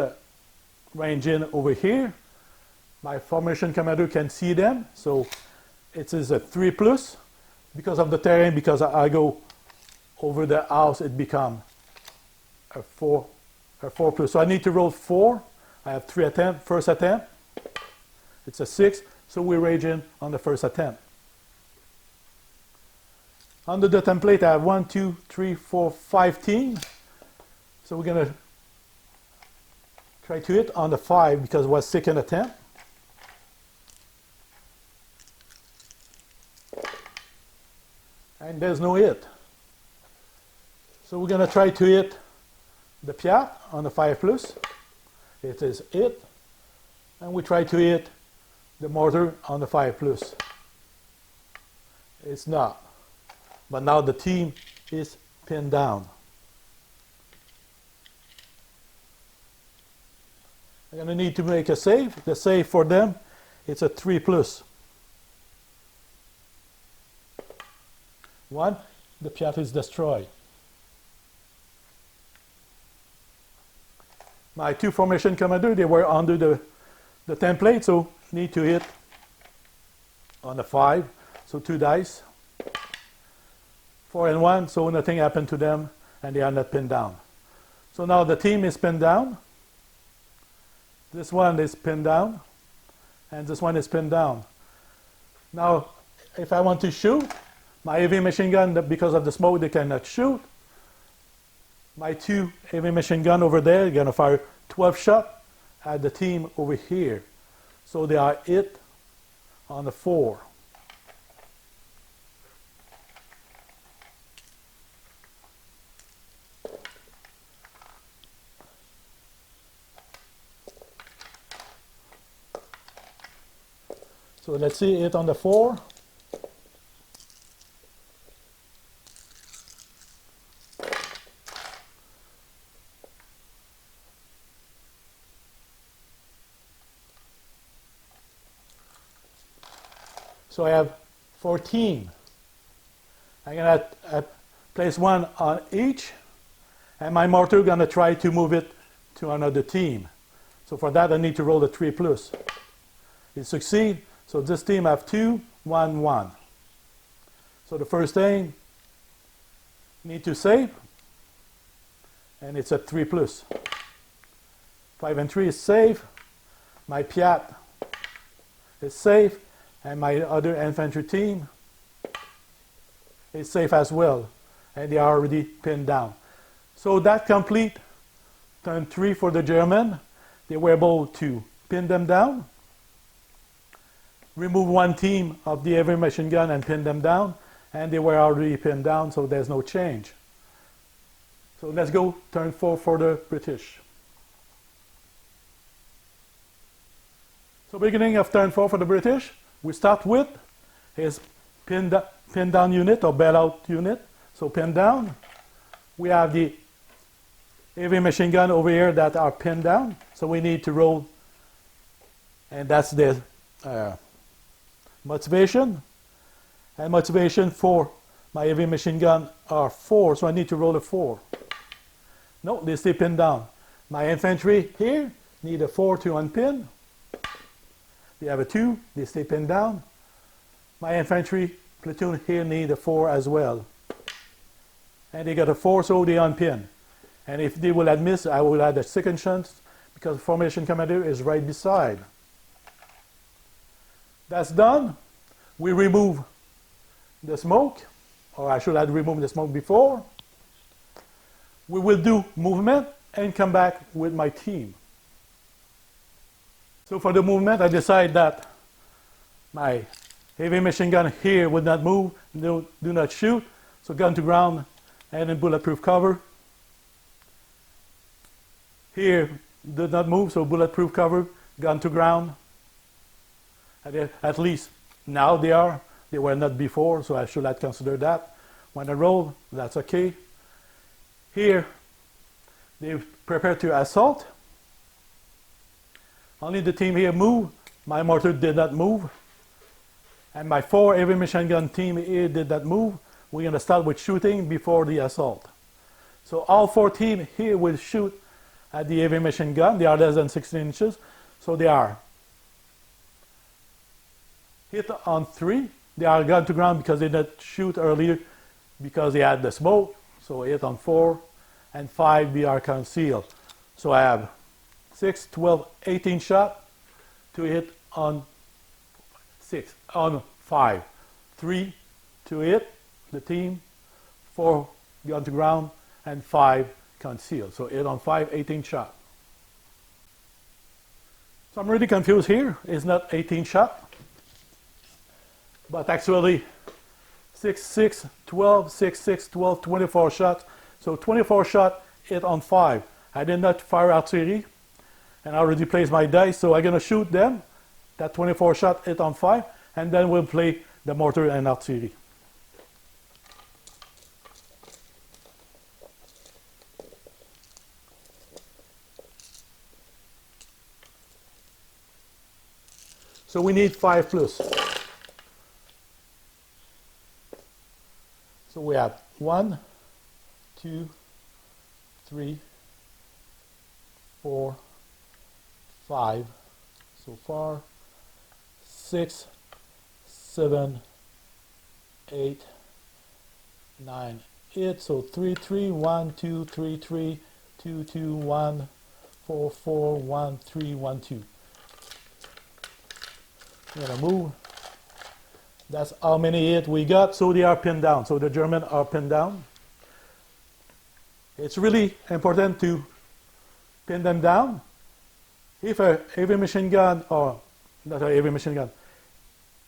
range in over here. My formation commander can see them, so it is a 3+. Because of the terrain, because I go over the house, it becomes a 4+. So I need to roll 4. I have 3 attempts. First attempt, it's a 6. So we rage in on the first attempt. Under the template, I have 1, 2, 3, 4, 5 teams. So we're going to try to hit on the 5 because it was second attempt. And there's no hit. So we're going to try to hit the Piat on the 5+. It is hit. And we try to hit the mortar on the 5+. It's not. But now the team is pinned down. I'm going to need to make a save. The save for them, it's a 3+. 1, the Piat is destroyed. My 2 formation commander, they were under the template, so need to hit on the 5. So 2 dice. 4 and 1, so nothing happened to them, and they are not pinned down. So now the team is pinned down. This one is pinned down, and this one is pinned down. Now, if I want to shoot, my heavy machine gun, because of the smoke, they cannot shoot. my two heavy machine gun over there are going to fire 12 shots at the team over here. So they are hit on the 4. So let's see it on the 4. So I have 14. I'm going to place one on each, and my mortar is going to try to move it to another team. So for that, I need to roll a 3 plus. It succeeds. So this team have 2, 1, 1. So the first thing, need to save, and it's a 3 plus. 5 and 3 is safe. My Piat is safe, and my other infantry team is safe as well, and they are already pinned down. So that complete turn 3 for the German. They were able to pin them down, remove one team of the heavy machine gun and pin them down, and they were already pinned down, so there's no change. So let's go turn 4 for the British. So beginning of turn 4 for the British, we start with his pin down unit or bailout unit. So pin down. We have the heavy machine gun over here that are pinned down, so we need to roll, and that's the motivation. And motivation for my heavy machine gun are 4, so I need to roll a 4. No, they stay pinned down. My infantry here need a 4 to unpin. They have a 2, they stay pinned down. My infantry platoon here need a 4 as well. And they got a 4, so they unpin. And if they will add miss, I will add a second chance because the formation commander is right beside. That's done. We remove the smoke, or I should have removed the smoke before. We will do movement and come back with my team. So for the movement, I decide that my heavy machine gun here would not move, do not shoot, so gun to ground and in bulletproof cover. Here did not move, so bulletproof cover, gun to ground. At least now they are. They were not before, so I should not consider that. When I roll, that's okay. Here, they prepare to assault. Only the team here moved. My mortar did not move. And my 4 heavy machine gun team here did not move. We're going to start with shooting before the assault. So all 4 teams here will shoot at the heavy machine gun. They are less than 16 inches. So they are hit on 3. They are gun to ground because they did not shoot earlier because they had the smoke. So hit on 4 and 5 we are concealed. So I have 6, 12, 18 shot to hit on 6, on 5. 3 to hit the team, 4 gun to ground, and 5 concealed. So hit on 5, 18 shot. So I'm really confused here. It's not 18 shot, but actually 6, 6, 12, 6, 6, 12, 24 shots. So 24 shot hit on 5. I did not fire artillery, and I already placed my dice, so I'm going to shoot them. That 24 shot hit on 5, and then we'll play the mortar and artillery. So we need 5 plus. So we have 1, 2, 3, 4, 5 so far, 6, 7, 8, 9, 8. So 3, 3, 1, 2, 3, 3, 2, 2, 1, 4, 4, 1, 3, 1, 2. I'm gonna move. That's how many hits we got. So they are pinned down. So the Germans are pinned down. It's really important to pin them down. If a heavy machine gun, or not a heavy machine gun,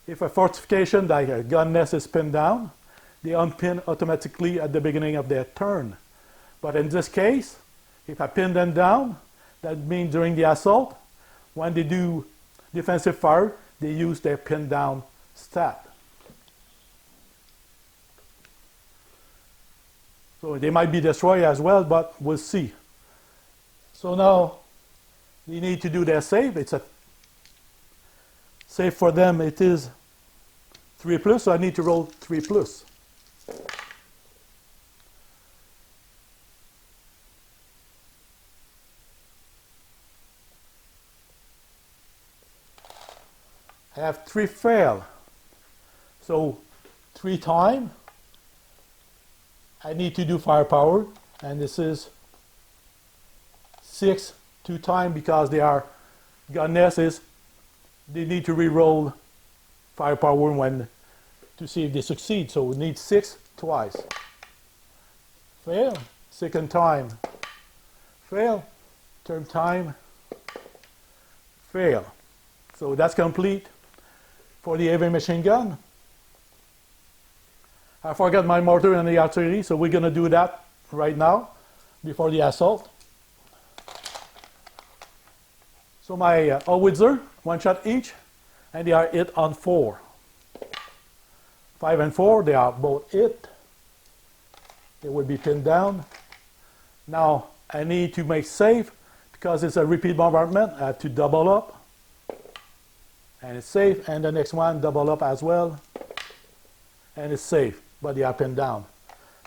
if a fortification like a gun nest is pinned down, they unpin automatically at the beginning of their turn. But in this case, if I pin them down, that means during the assault, when they do defensive fire, they use their pin down stat. So they might be destroyed as well, but we'll see. So now they need to do their save. It's a save for them. It is 3+, so I need to roll 3+. I have 3 fail. So 3 times. I need to do firepower, and this is 6 2 times because they are gun nests. They need to re-roll firepower when to see if they succeed. So we need 6 twice. Fail. Second time. Fail. Third time. Fail. So that's complete for the heavy machine gun. I forgot my mortar and the artillery, so we're going to do that right now before the assault. So my howitzer, 1 shot each, and they are hit on 4. 5 and 4, they are both hit. They will be pinned down. Now I need to make safe because it's a repeat bombardment. I have to double up, and it's safe. And the next one double up as well, and it's safe. But they are pinned down.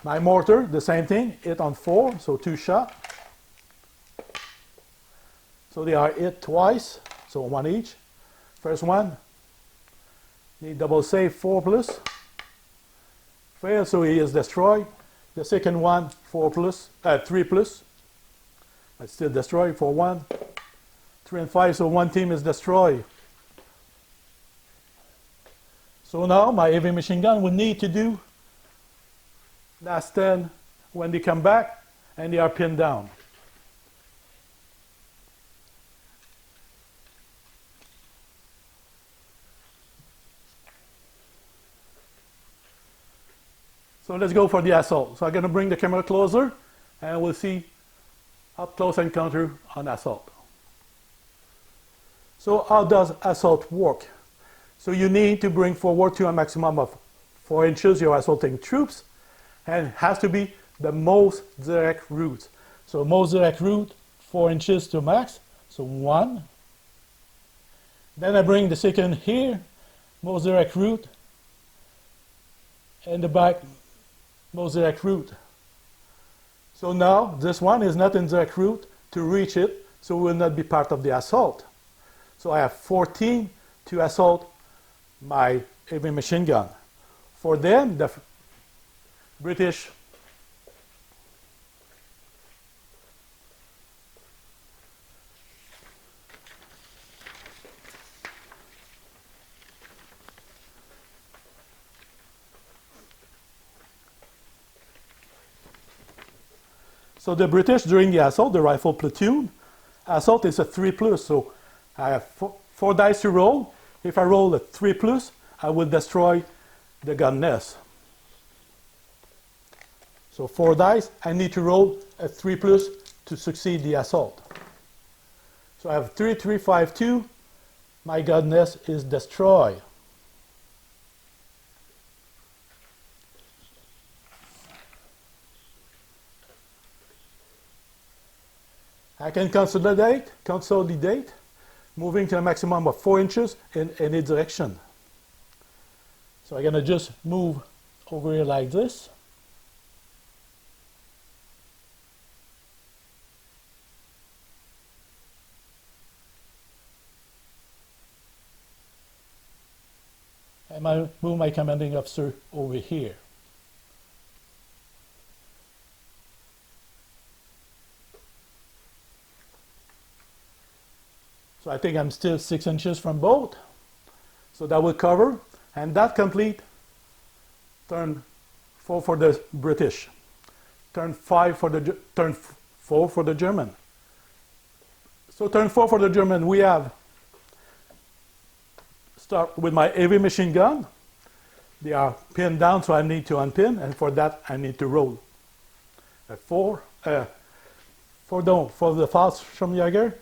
My mortar, the same thing, hit on 4, so 2 shots. So they are hit twice, so 1 each. First one, need double save, 4+. Fail, so he is destroyed. The second one, 3+. But still destroyed for 1. 3 and 5, so 1 team is destroyed. So now my heavy machine gun will need to do last 10 when they come back and they are pinned down. So let's go for the assault. So I'm going to bring the camera closer and we'll see up close encounter on assault. So how does assault work? So you need to bring forward to a maximum of 4 inches your assaulting troops, and it has to be the most direct route. So most direct route, 4 inches to max, so 1. Then I bring the second here, most direct route, and the back, most direct route. So now this one is not in direct route to reach it, so will not be part of the assault. So I have 14 to assault my heavy machine gun. For them, the British during the assault, the rifle platoon, assault is a 3+, so I have 4 dice to roll. If I roll a 3+, I will destroy the gun nest. So 4 dice, I need to roll a 3+ to succeed the assault. So I have 3, 3, 5, 2. My gun nest is destroyed. I can consolidate, moving to a maximum of 4 inches in any direction. So I'm going to just move over here like this. And I move my commanding officer over here. So I think I'm still 6 inches from both. So that will cover. And that complete turn 4 for the British. turn 5 for the turn 4 for the German. So turn 4 for the German, we have start with my heavy machine gun. They are pinned down, so I need to unpin, and for that I need to roll a 4. For the Fallschirmjäger,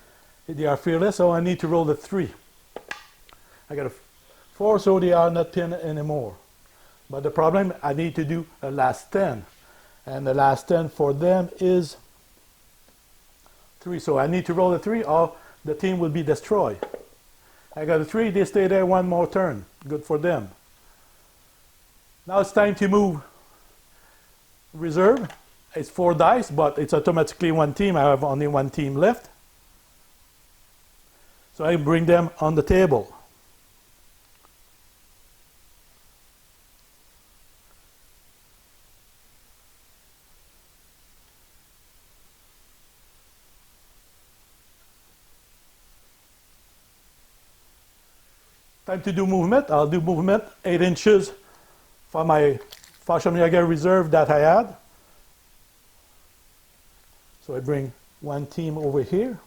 they are fearless, so I need to roll a 3. I got a 4, so they are not pinned anymore. But the problem, I need to do a last 10. And the last 10 for them is 3. So I need to roll a 3 or the team will be destroyed. I got a 3, they stay there one more turn. Good for them. Now it's time to move reserve. It's 4 dice, but it's automatically one team. I have only one team left. So I bring them on the table. Time to do movement. I'll do movement 8 inches for my Fallschirmjäger reserve that I had. So I bring one team over here.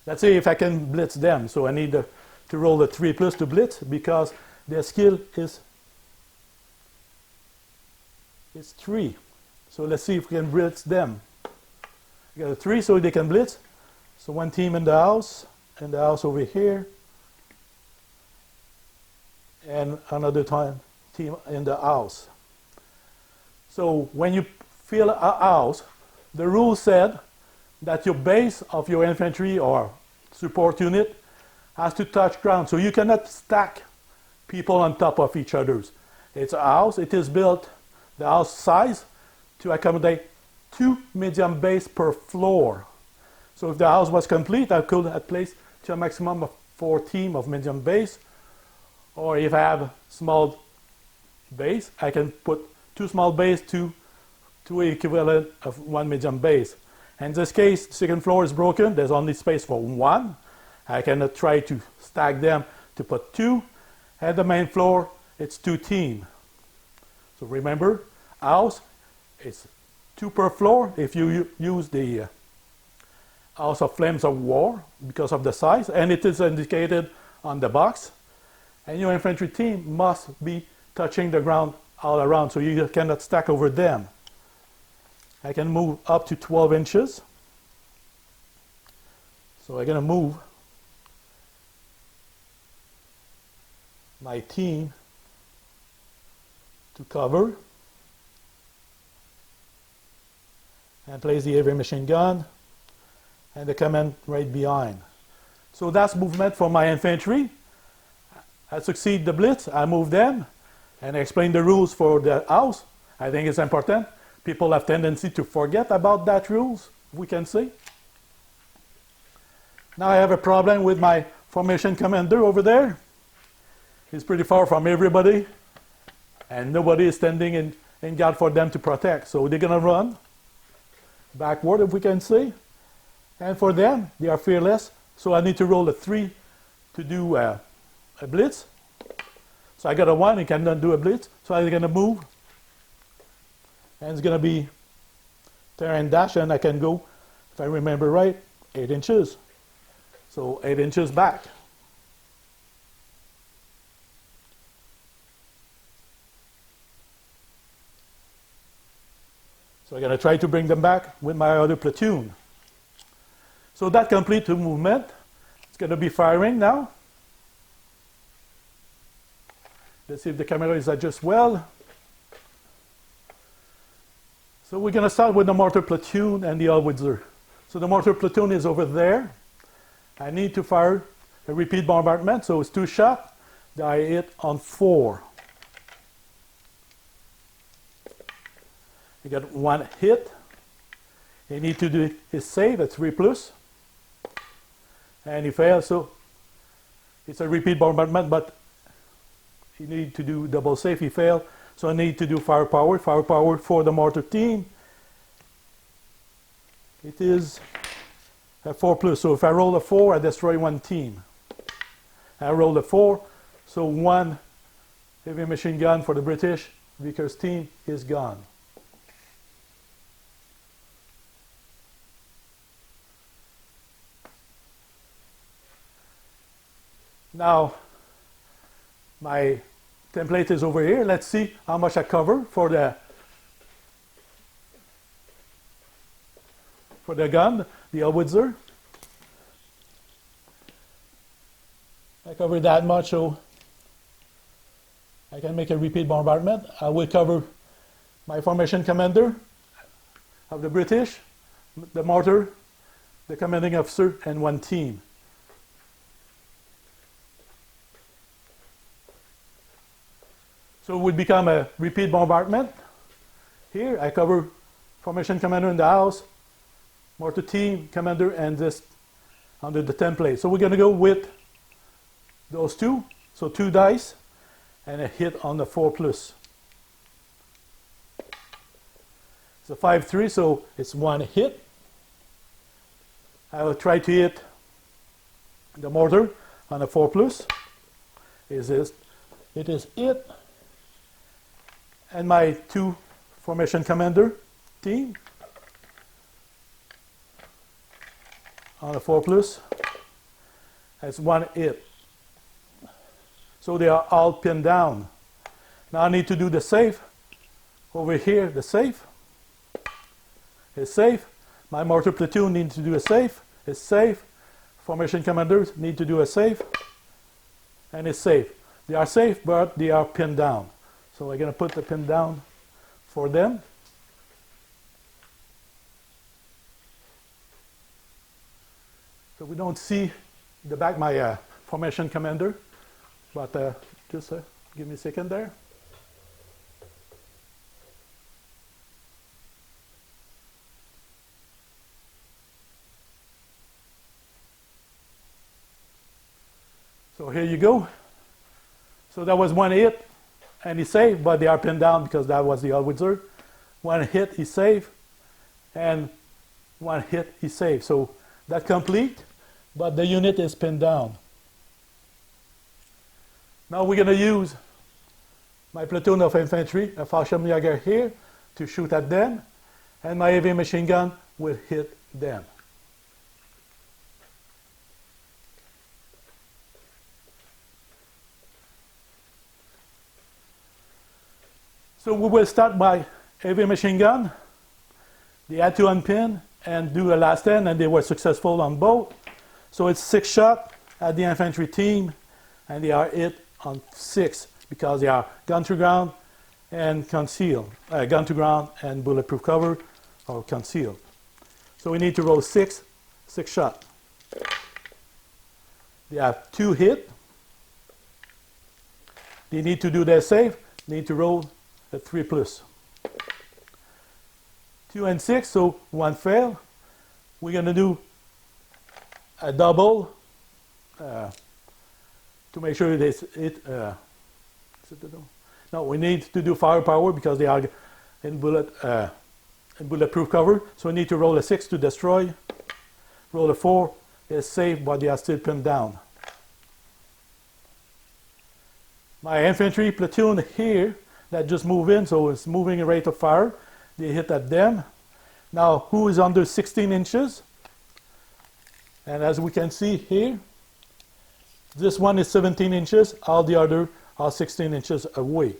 Let's see if I can blitz them. So I need to roll a 3+ to blitz because their skill is 3. So let's see if we can blitz them. I got a 3 so they can blitz. So one team in the house over here. And another team in the house. So when you fill a house, the rule said that your base of your infantry or support unit has to touch ground. So you cannot stack people on top of each other. It's a house. It is built, the house size, to accommodate 2 medium base per floor. So if the house was complete, I could have placed to a maximum of 4 teams of medium base. Or if I have small base, I can put 2 small base to equivalent of 1 medium base. In this case, the second floor is broken. There's only space for 1. I cannot try to stack them to put 2. At the main floor, it's 2 teams. So remember, house is 2 per floor. If you use the House of Flames of War because of the size, and it is indicated on the box. And your infantry team must be touching the ground all around, so you cannot stack over them. I can move up to 12 inches. So I'm going to move my team to cover and place the heavy machine gun and the command right behind. So that's movement for my infantry. I succeed the blitz, I move them, and I explain the rules for the house. I think it's important. People have tendency to forget about that rules, we can see. Now I have a problem with my formation commander over there. He's pretty far from everybody, and nobody is standing in guard for them to protect. So they're going to run backward, if we can see. And for them, they are fearless. So I need to roll a 3 to do a blitz. So I got a 1, it cannot do a blitz. So I'm going to move. And it's going to be turn dash, and I can go, if I remember right, 8 inches. So 8 inches back. So I'm going to try to bring them back with my other platoon. So that completes the movement. It's going to be firing now. Let's see if the camera is adjusted well. So we're going to start with the mortar platoon and the howitzer. So the mortar platoon is over there. I need to fire a repeat bombardment, so it's 2 shots. I hit on 4. I got 1 hit. He need to do his save at 3+. And he failed, so it's a repeat bombardment, but he need to do double save. He failed, so I need to do firepower for the mortar team. It is a 4+. So if I roll a 4, I destroy 1 team. I roll a 4, so 1 heavy machine gun for the British Vickers team is gone. Now, my template is over here. Let's see how much I cover for the gun, the howitzer. I cover that much, so I can make a repeat bombardment. I will cover my formation commander of the British, the mortar, the commanding officer, and one team. So it would become a repeat bombardment. Here I cover formation commander in the house, mortar team, commander, and this under the template. So we're going to go with those two. So 2 dice and a hit on the 4+. It's a 5-3, so it's 1 hit. I will try to hit the mortar on a 4+. It is it. And my 2 formation commander team on a 4+. That's 1 hit. So they are all pinned down. Now I need to do the save. Over here, the save is safe. My mortar platoon needs to do a save. It's safe. Formation commanders need to do a save. And it's safe. They are safe, but they are pinned down. So I'm going to put the pin down for them. So we don't see the back my formation commander, but just give me a second there. So here you go. So that was 1 hit, and he saved, but they are pinned down because that was the howitzer. 1 hit, he saved, and 1 hit, he saved. So that complete, but the unit is pinned down. Now we're going to use my platoon of infantry, a Fallschirmjäger here, to shoot at them, and my heavy machine gun will hit them. So we will start by heavy machine gun. They had to unpin and do a last stand, and they were successful on both. So it's 6 shots at the infantry team, and they are hit on 6 because they are gun to ground and concealed. Gun to ground and bulletproof cover or concealed. So we need to roll 6 shots. They have 2 hit. They need to do their save. They need to roll a 3+. 2 and 6, so 1 fail. We're going to do a double to make sure no, we need to do firepower because they are in bulletproof cover. So we need to roll a 6 to destroy. Roll a 4 is safe, but they are still pinned down. My infantry platoon here that just moved in, so it's moving a rate of fire. They hit at them. Now, who is under 16 inches? And as we can see here, this one is 17 inches, all the other are 16 inches away.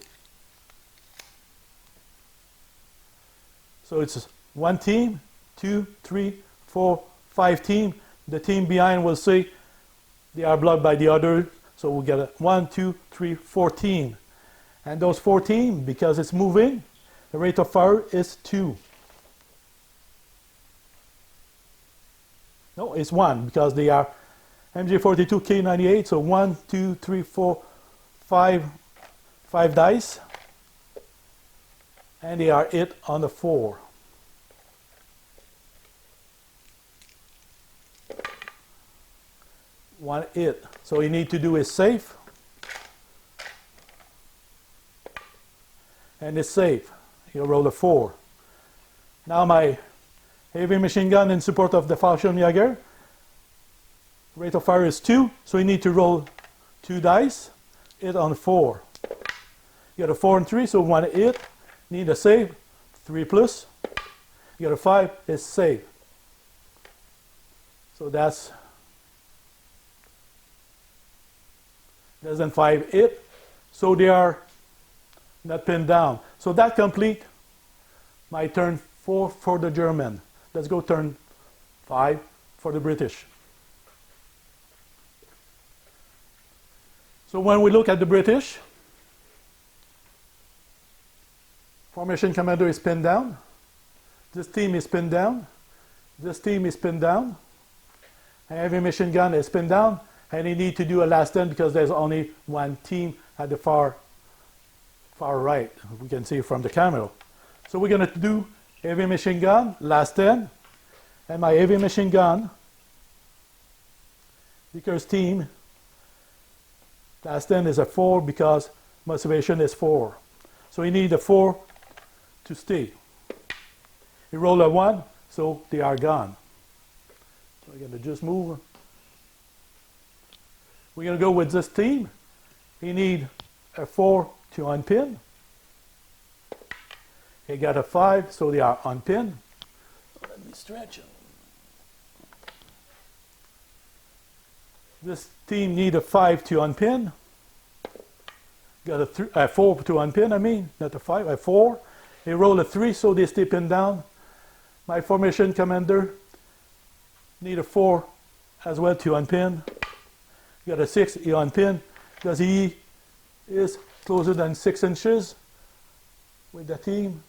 So it's 1 team, 2, 3, 4, 5 team. The team behind will say they are blocked by the other, so we'll get a 1, 2, 3, 4 team. And those 4 team, because it's moving, the rate of fire is 2. No, it's 1 because they are MJ42 K98, so 1, 2, 3, 4, 5 dice, and they are hit on the 4. One hit. So you need to do is safe, and it's safe. You roll a 4. Now my heavy machine gun in support of the Fallschirmjäger. Rate of fire is 2, so you need to roll 2 dice. Hit on 4. You got a 4 and 3, so 1 hit. Need a save, 3+. You got a 5, it's save. So that's less than 5 hit, so they are not pinned down. So that complete my turn 4 for the German. Let's go turn 5 for the British. So when we look at the British, formation commander is pinned down. This team is pinned down. This team is pinned down. Heavy machine gun is pinned down. And you need to do a last stand because there's only one team at the far right. We can see from the camera. So we're going to do heavy machine gun, last stand. And my heavy machine gun, Vickers team, last stand is a 4 because motivation is 4. So you need a 4 to stay. You roll a 1, so they are gone. So we're going to just move. We're going to go with this team. You need a 4 to unpin. You got a 5, so they are unpinned. Let me stretch them. This team need a 5 to unpin. Got a 4 to unpin, not a 5, a 4. They roll a 3, so they stay pinned down. My formation commander need a 4 as well to unpin. Got a 6, he unpin, because he is closer than 6 inches with the team.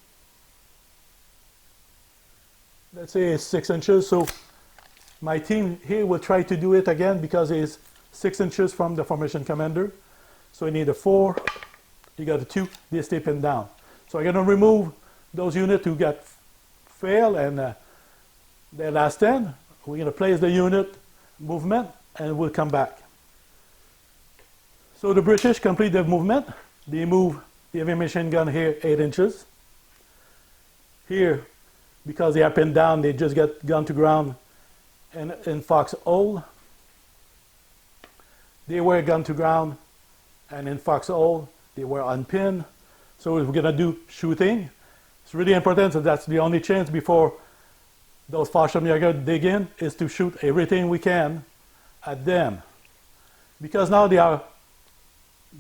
Let's say it's 6 inches, so my team here will try to do it again because it's 6 inches from the formation commander. So you need a 4, you got a 2, they stay pinned down. So I'm going to remove those units who got failed and their last stand. We're going to place the unit movement and we'll come back. So the British complete their movement. They move the heavy machine gun here 8 inches. Here, because they are pinned down, they just get gun to ground and in foxhole. They were gun to ground and in foxhole they were unpinned. So we're going to do shooting. It's really important, so that's the only chance before those Fallschirmjäger dig in is to shoot everything we can at them. Because now they are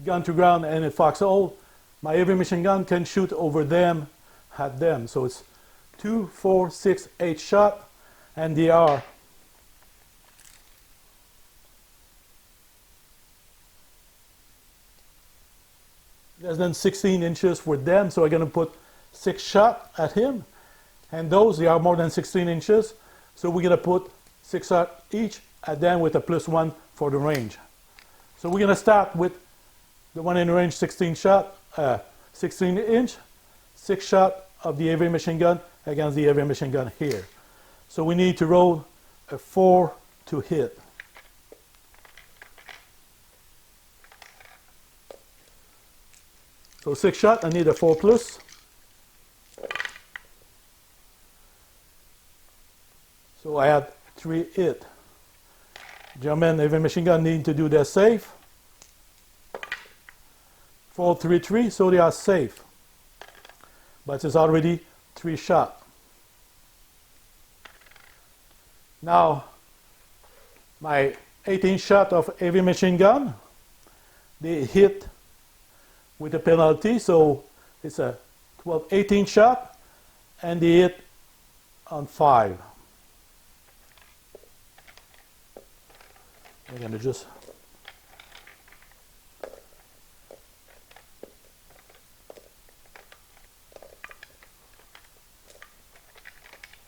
gun to ground and in foxhole, my heavy machine gun can shoot over them at them. So it's 2, 4, 6, 8 shot, and they are less than 16 inches with them, so I'm going to put 6 shot at him, and those, they are more than 16 inches, so we're going to put 6 shot each at them with a +1 for the range. So we're going to start with the one in range 16 inch, 6 shot of the heavy machine gun against the heavy machine gun here. So we need to roll a 4 to hit. So 6 shot, I need a 4 plus. So I had 3 hit. German heavy machine gun need to do their safe. 4, 3, 3, so they are safe. But it's already 3 shot. Now, my 18 shot of heavy machine gun, they hit with a penalty, so it's a 18 shot, and they hit on 5. We're going to just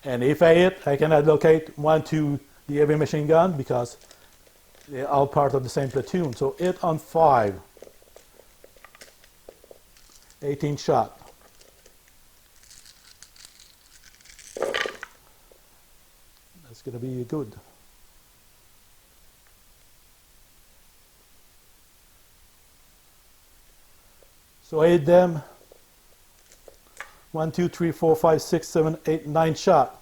and if I hit, I can allocate 1 to the heavy machine gun because they're all part of the same platoon. So hit on 5. 18 shot. That's going to be good. So I hit them 1, 2, 3, 4, 5, 6, 7, 8, 9 shot.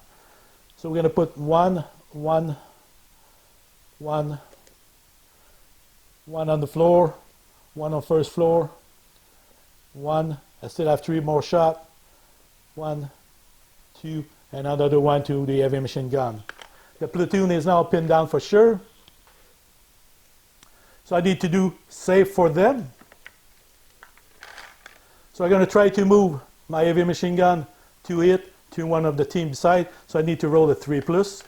So we're going to put 1, 1, 1, 1 on the floor, 1 on first floor, 1, I still have 3 more shot, 1, 2, and another 1 to the heavy machine gun. The platoon is now pinned down for sure. So I need to do save for them. So I'm going to try to move my heavy machine gun to it, to one of the team beside. So I need to roll a 3+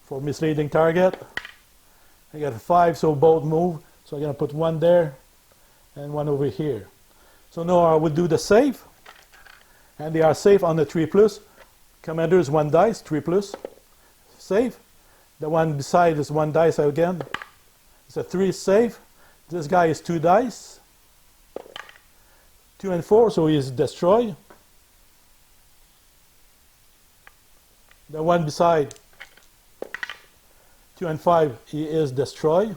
for misleading target. I got a 5, so both move. So I'm going to put one there and one over here. So now I will do the save. And they are safe on the 3+. Commander's 1 dice, 3+. Save. The one beside is 1 dice again. It's a 3 save. This guy is 2 dice. 2 and 4, so he is destroyed. The one beside 2 and 5, he is destroyed.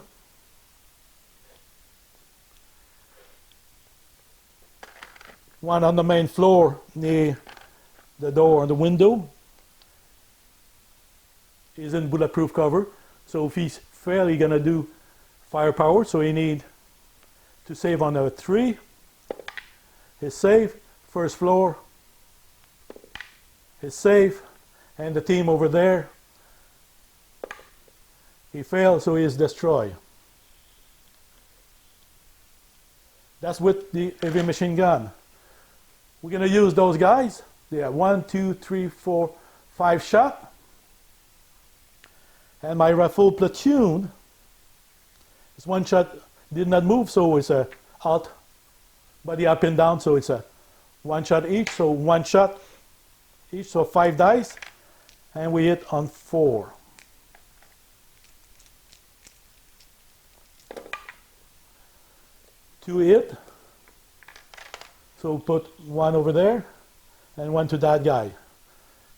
One on the main floor near the door and the window is in bulletproof cover. So if he's fail, he's gonna do firepower. So he need to save on a 3. His save, first floor. His save, and the team over there. He failed, so he is destroyed. That's with the heavy machine gun. We're going to use those guys. They have 1, 2, 3, 4, 5 shot. And my rifle platoon is 1 shot, did not move, so it's a alt body up and down, so it's a 1 shot each, so 1 shot each, so 5 dice, and we hit on 4. To hit, so put 1 over there and 1 to that guy.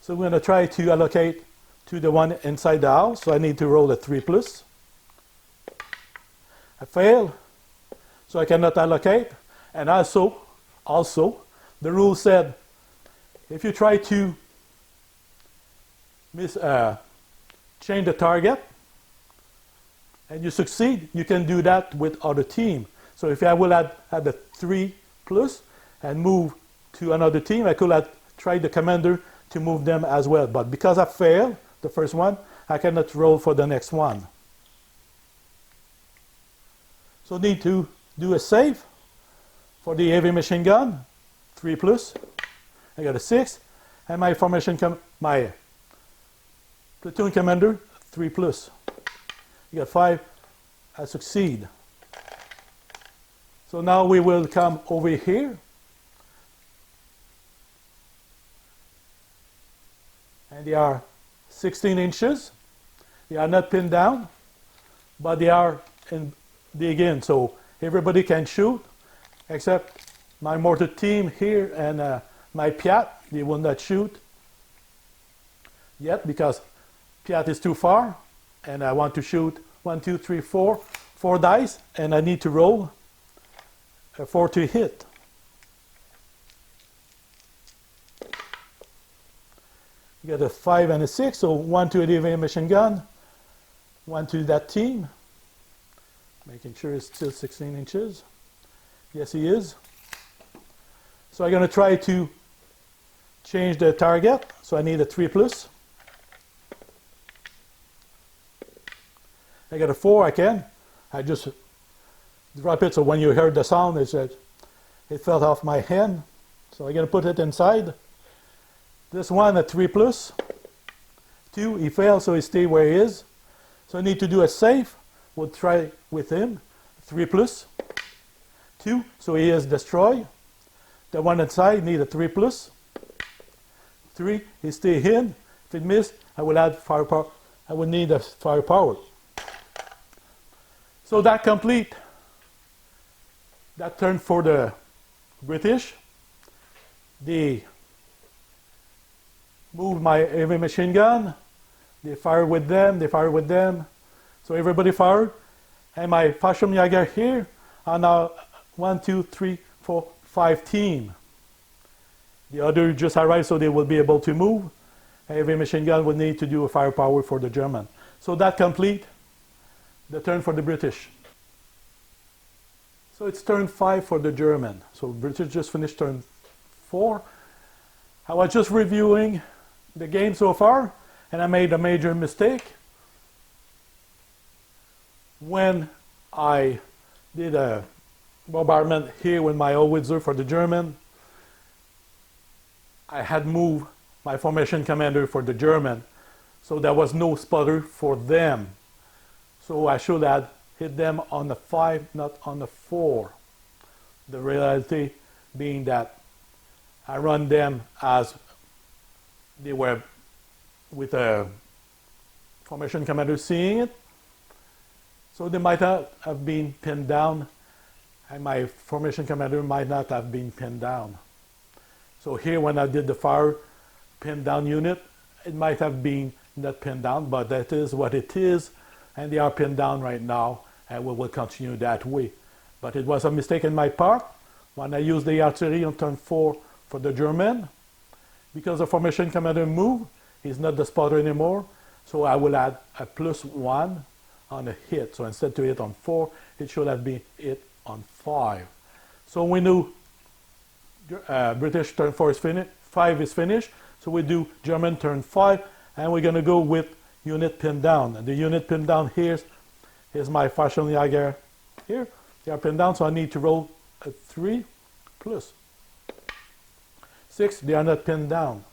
So we're going to try to allocate to the one inside the house, so I need to roll a 3+. I fail, so I cannot allocate. And also, the rule said, if you try to change the target and you succeed, you can do that with other team. So if I will add the 3+ and move to another team, I could have tried the commander to move them as well. But because I failed the first one, I cannot roll for the next one. So need to do a save for the heavy machine gun, 3+. I got a 6, and my my platoon commander, 3+. You got 5. I succeed. So now we will come over here. And they are 16 inches. They are not pinned down, but they are dig in, so everybody can shoot, except my mortar team here and my Piat. They will not shoot yet because Piat is too far, and I want to shoot 1, 2, 3, 4 dice, and I need to roll a 4 to hit. You got a 5 and a 6, so 1 to the heavy machine gun, 1 to that team. Making sure it's still 16 inches. Yes, he is. So I'm going to try to change the target. So I need a 3+. I got a 4, I can. I just drop it, so when you heard the sound, it fell off my hand. So I'm going to put it inside. This one, a 3+. 2, he failed, so he stayed where he is. So I need to do a save. We'll try with him. 3+. 2, so he is destroyed. The one inside need a 3+. 3, he stay in. If it missed, I will add firepower. I will need a firepower. So that complete that turn for the British. They moved my heavy machine gun. They fired with them. They fired with them. So everybody fired. And my Fallschirmjäger here are now 1, 2, 3, 4, 5 team. The other just arrived, so they will be able to move. Heavy machine gun would need to do a firepower for the German. So that complete the turn for the British. So it's turn 5 for the German. So British just finished turn 4. I was just reviewing the game so far, and I made a major mistake. When I did a bombardment here with my howitzer for the German. I had moved my formation commander for the German, so there was no spotter for them. So I should have hit them on the 5, not on the 4. The reality being that I run them as they were with a formation commander seeing it. So they might have been pinned down, and my formation commander might not have been pinned down. So here when I did the fire pinned down unit, it might have been not pinned down, but that is what it is, and they are pinned down right now, and we will continue that way. But it was a mistake in my part when I used the artillery on turn 4 for the German. Because the formation commander moved, he's not the spotter anymore, so I will add a +1 on a hit. So instead to hit on 4, it should have been hit on 5. So we knew British turn 4 is finished, 5 is finished, so we do German turn 5, and we're going to go with unit pinned down. And the unit pinned down here is my Fallschirmjäger here. They are pinned down, so I need to roll a 3 plus 6. They are not pinned down.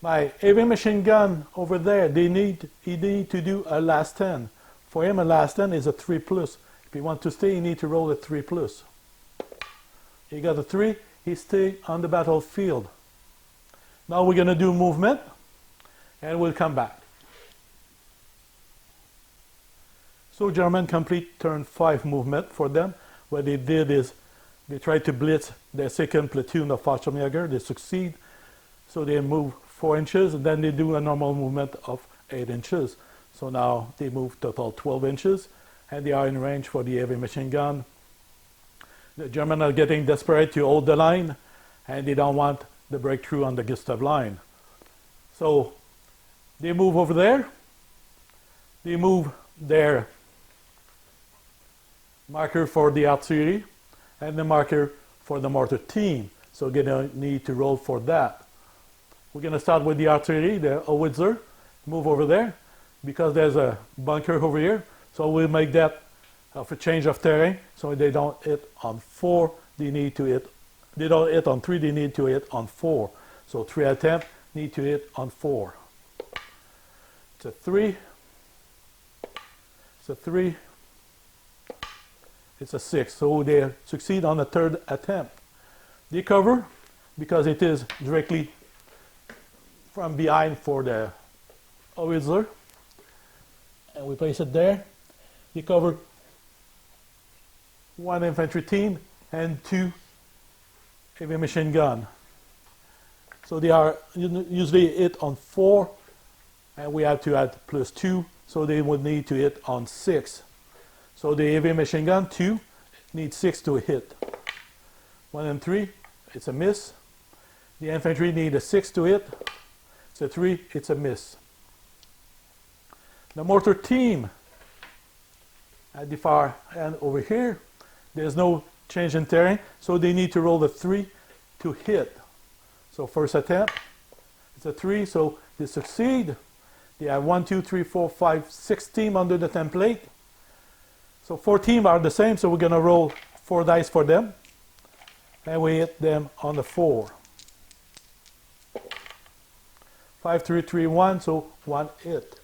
My heavy machine gun over there, he need to do a last 10. For him, a last 10 is a 3 plus. If he wants to stay, he need to roll a 3 plus. He got a 3, he stay on the battlefield. Now we're going to do movement, and we'll come back. So German complete turn 5 movement for them. What they did is they tried to blitz their second platoon of Fallschirmjäger. They succeed, so they move 4 inches, and then they do a normal movement of 8 inches. So now they move total 12 inches, and they are in range for the heavy machine gun. The Germans are getting desperate to hold the line, and they don't want the breakthrough on the GUSTAV line. So they move over there. They move their marker for the artillery and the marker for the mortar team. So they're going to need to roll for that. We're going to start with the artillery, the howitzer. Move over there because there's a bunker over here. So we'll make that of a change of terrain. So they don't hit on 4, they need to hit. They don't hit on 3, they need to hit on 4. So 3 attempts need to hit on 4. It's a 3. It's a 3. It's a 6. So they succeed on the 3rd attempt. They cover because it is directly from behind for the howitzer. And we place it there. They cover 1 infantry team and 2 heavy machine gun. So they are usually hit on 4, and we have to add +2, so they would need to hit on 6. So the heavy machine gun 2 needs 6 to hit. 1 and 3, it's a miss. The infantry need a 6 to hit. It's a 3, it's a miss. The mortar team at the far end over here, there's no change in terrain, so they need to roll a 3 to hit. So first attempt, it's a 3, so they succeed. They have 1, 2, 3, 4, 5, 6 teams under the template. So 4 teams are the same, so we're going to roll 4 dice for them. And we hit them on the 4. 5, 3, 3, 1, so 1 hit.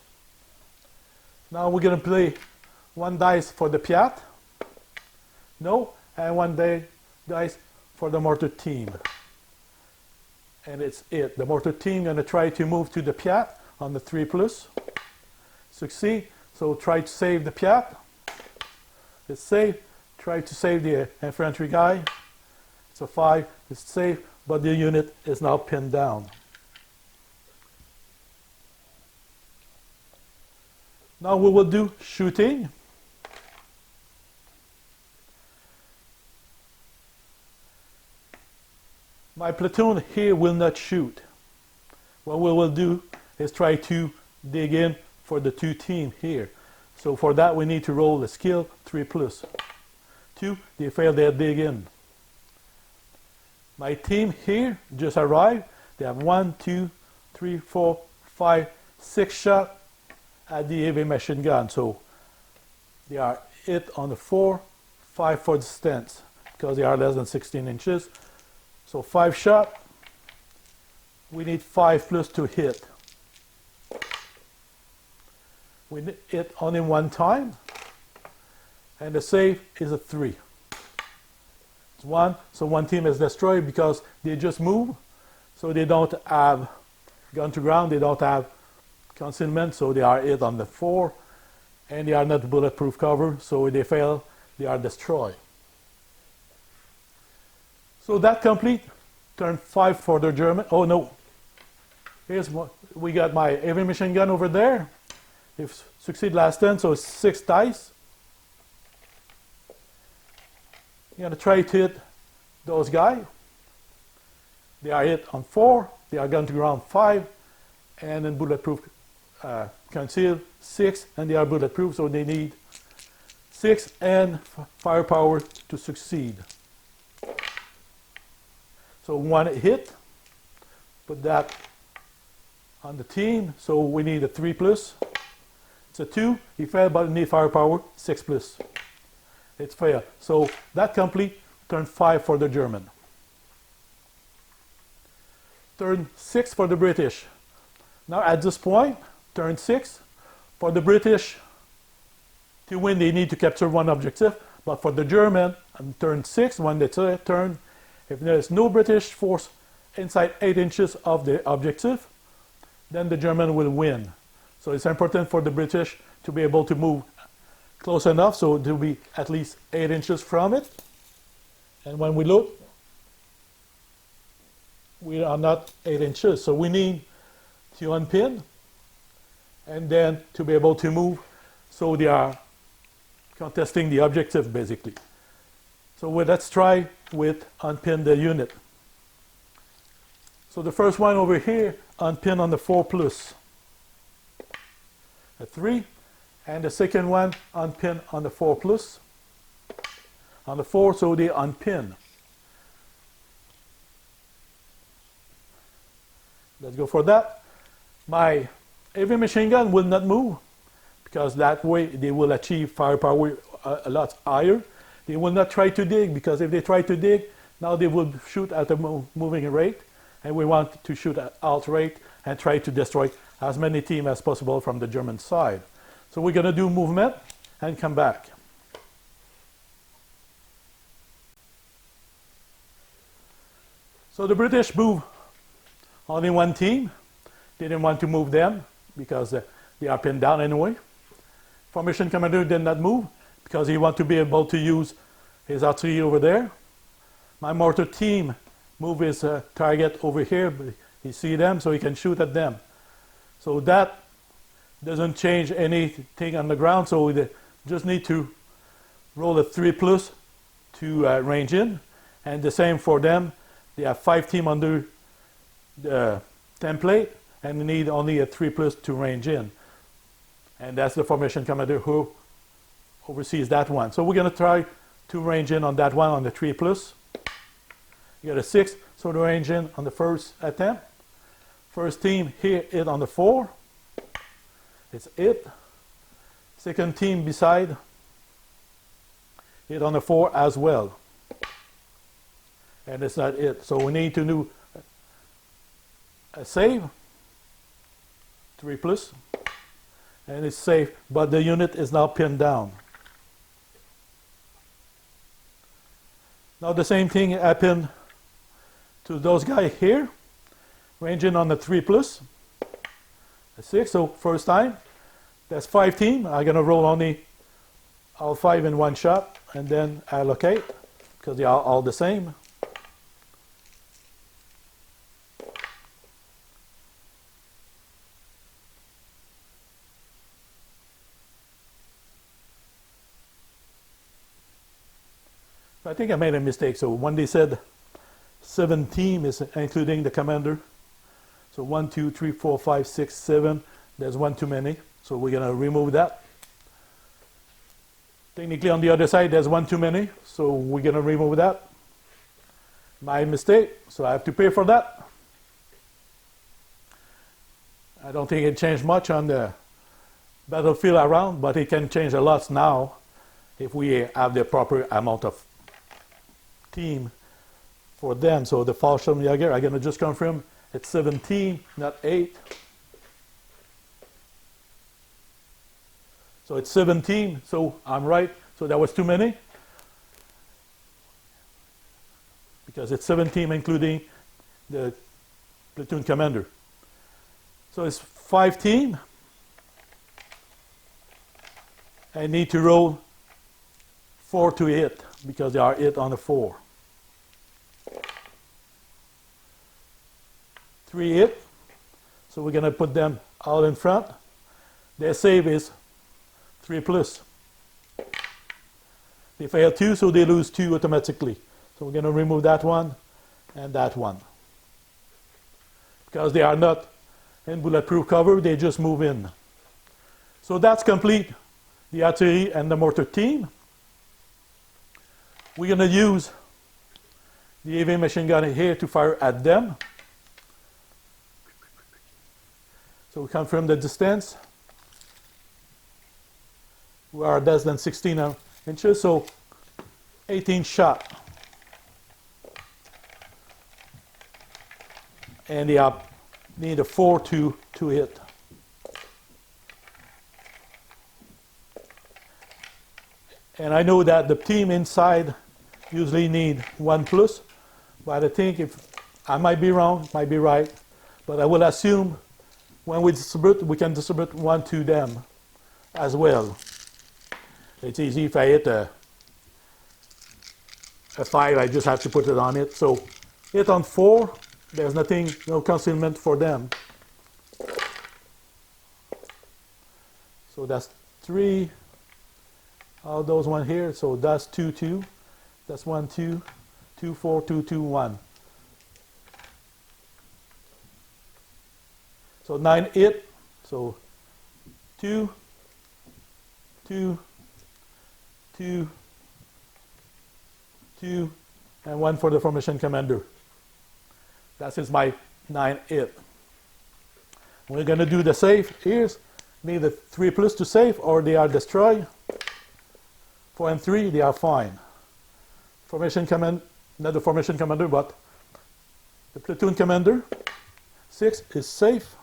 Now we're going to play 1 dice for the Piat. No, and 1 dice for the mortar team. And it's it. The mortar team going to try to move to the Piat on the 3 plus. Succeed. So try to save the Piat. It's safe. Try to save the infantry guy. It's a 5. It's safe, but the unit is now pinned down. Now we will do shooting. My platoon here will not shoot. What we will do is try to dig in for the 2 teams here. So for that we need to roll a skill 3 plus. 2, they fail their dig in. My team here just arrived. They have 1, 2, 3, 4, 5, 6 shots at the heavy machine gun. So They are hit on the 4, 5 for distance because they are less than 16 inches. So 5 shot, we need 5 plus to hit. We hit only one time, and the save is a 3. It's 1, so one team is destroyed because they just move, so they don't have gun to ground, they don't have concealment, so they are hit on the 4, and they are not bulletproof cover, so if they fail, they are destroyed. So that complete turn 5 for the German. Oh no, here's what we got. My heavy machine gun over there. If succeed last turn, so it's 6 dice. You're going to try to hit those guys. They are hit on 4, they are gun to ground 5, and then bulletproof conceal 6, and they are bulletproof, so they need 6 and firepower to succeed. So 1 hit, put that on the team, so we need a 3 plus. It's a 2, he failed, but need firepower, 6 plus. It's failed. So that complete turn 5 for the German. Turn 6 for the British. Now at this point, turn 6, for the British, to win they need to capture one objective, but for the German, on turn 6, when they turn, if there is no British force inside 8 inches of the objective, then the German will win. So it's important for the British to be able to move close enough, so it will be at least 8 inches from it. And when we look, we are not 8 inches, so we need to unpin and then to be able to move, so they are contesting the objective basically. So let's try with unpin the unit. So the first one over here, unpin on the 4 plus, a 3, and the second one unpin on the 4 plus, on the 4, so they unpin. Let's go for that. My heavy machine gun will not move because that way they will achieve firepower a lot higher. They will not try to dig, because if they try to dig, now they will shoot at a moving rate, and we want to shoot at alt rate and try to destroy as many teams as possible from the German side. So we're going to do movement and come back. So the British move only one team. They didn't want to move them because they are pinned down anyway. Formation commander did not move because he wanted to be able to use his artillery over there. My mortar team move his target over here, but he see them, so he can shoot at them. So that doesn't change anything on the ground, so we just need to roll a 3 plus to range in, and the same for them. They have 5 teams under the template, and they need only a 3 plus to range in, and that's the formation commander who oversees that one. So we're going to try to range in on that one on the 3 plus. You got a 6, so the range in on the first attempt. First team here hit on the 4. It's it. Second team beside hit on the 4 as well. And it's not it. So we need to do a save. 3 plus. And it's safe, but the unit is now pinned down. Now the same thing happened to those guys here. Ranging on the 3 plus. A 6, so first time. That's 5 team. I'm going to roll only all 5 in one shot and then allocate because they are all the same. I think I made a mistake. So when they said 7 team is including the commander. So 1, 2, 3, 4, 5, 6, 7. There's 1 too many. So we're going to remove that. Technically on the other side there's 1 too many. So we're going to remove that. My mistake. So I have to pay for that. I don't think it changed much on the battlefield around, but it can change a lot now if we have the proper amount of team for them. So the Fallschirmjäger, I'm going to just confirm it's 17, not 8. So it's 17, so I'm right. So that was too many. Because it's 17 including the platoon commander. So it's 5 team. I need to roll 4 to hit because they are hit on the 4. 3 hit. So we're going to put them out in front. Their save is 3 plus. They fail 2, so they lose 2 automatically. So we're going to remove that one and that one. Because they are not in bulletproof cover, they just move in. So that's complete. The artillery and the mortar team. We're going to use the heavy machine gun here to fire at them. So we confirm the distance. We are less than 16 inches, so 18 shot. And they need a 4 to hit. And I know that the team inside usually need 1 plus, but I think if I might be wrong, might be right, but I will assume when we distribute, we can distribute 1 to them as well. It's easy if I hit a 5, I just have to put it on it. So hit on 4, there's nothing, no concealment for them. So that's 3. All those one here, so that's 2, 2. That's 1, 2, 2, 4, 2, 2, 1. So 9, 8. So 2, 2, 2, 2, and 1 for the formation commander. That is my 9, 8. We're going to do the save. Here's need a 3 plus to save, or they are destroyed. 4 and 3, they are fine. Formation command, not the formation commander, but the platoon commander. 6 is safe.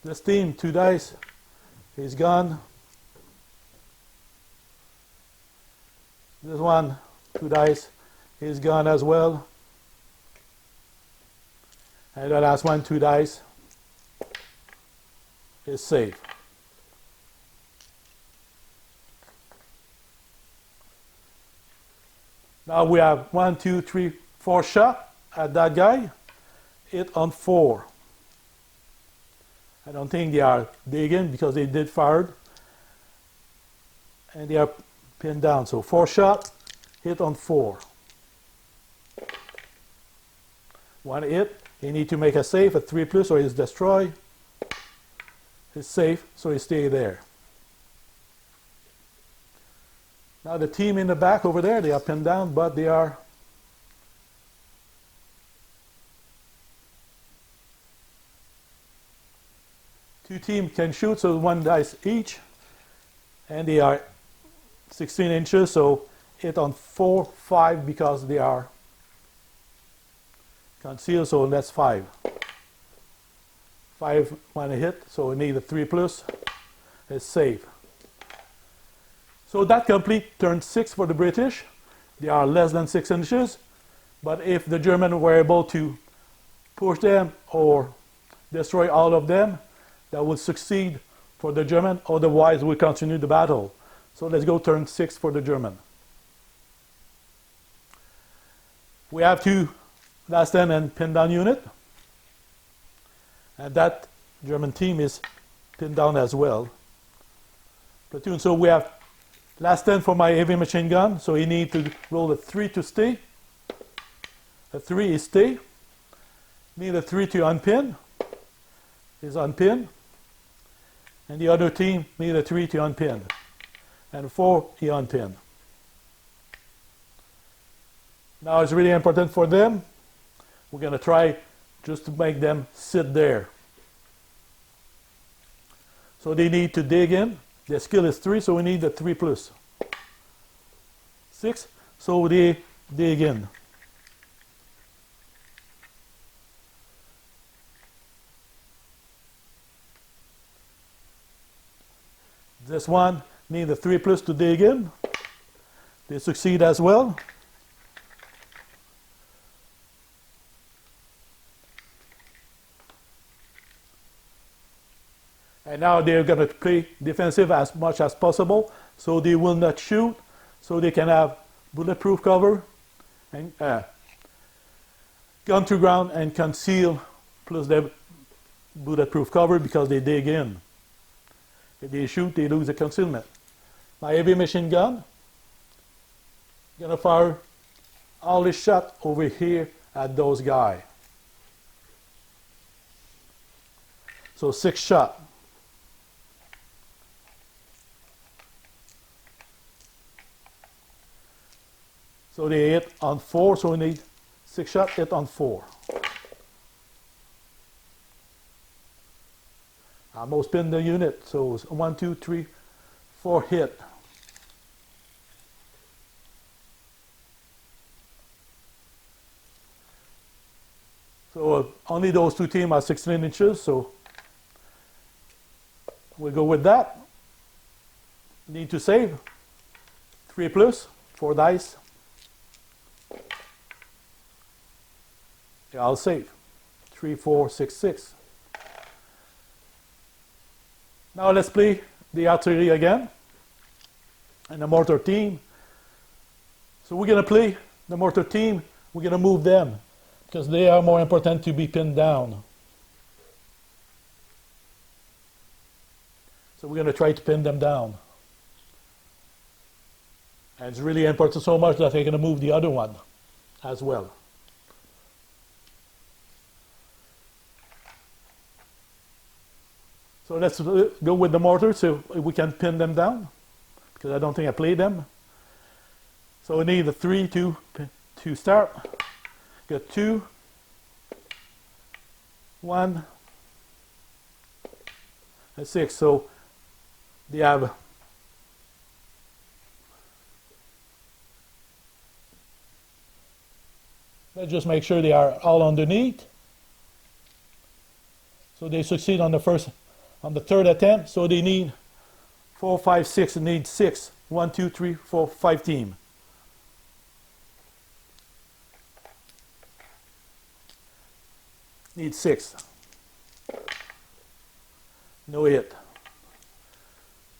This team, 2 dice, is gone. This one, 2 dice, is gone as well. And the last one, 2 dice, is safe. Now we have 1, 2, 3, 4 shot at that guy. Hit on 4. I don't think they are digging because they did fired. And they are pinned down. So 4 shot, hit on 4. 1 hit. He need to make a save at 3 plus or he's destroyed. He's safe, so he stay there. Now the team in the back over there, they are pinned down, but they are two teams can shoot, so 1 dice each, and they are 16 inches, so hit on 4, 5 because they are concealed, so that's 5. 5 when it hit, so we need a 3 plus. It's safe. So that complete turn 6 for the British. They are less than 6 inches, but if the Germans were able to push them or destroy all of them, that would succeed for the German, otherwise we continue the battle. So let's go turn 6 for the German. We have 2 last stand and pin down unit, and that German team is pinned down as well. Platoon, so we have last stand for my heavy machine gun, so you need to roll a 3 to stay. A 3 is stay. Need a 3 to unpin. Is unpin. And the other team need a 3 to unpin. And 4 he unpin. Now it's really important for them. We're going to try just to make them sit there. So they need to dig in The skill is 3, so we need the 3 plus. 6, so they dig in. This one need the 3 plus to dig in. They succeed as well. And now they're going to play defensive as much as possible, so they will not shoot, so they can have bulletproof cover and gun to ground and conceal plus the bulletproof cover because they dig in. If they shoot, they lose the concealment. My heavy machine gun going to fire all the shot over here at those guys. So 6 shot. So they hit on 4, so we need 6 shot, hit on 4. Almost pinned the unit, so it's 1, 2, 3, 4 hit. So only those 2 teams are 16 inches, so we'll go with that. Need to save. 3 plus, 4 dice. Yeah, I'll save. 3, 4, 6, 6. Now let's play the artillery again and the mortar team. So we're going to play the mortar team. We're going to move them because they are more important to be pinned down. So we're going to try to pin them down. And it's really important so much that they're going to move the other one as well. So let's go with the mortar so we can pin them down, because I don't think I played them. So we need the 3 to start. Got 2, 1, and 6. So they have let's just make sure they are all underneath. So they succeed on the third attempt, so they need 4, 5, 6, and need 6. 1, 2, 3, 4, 5 team. Need 6. No hit.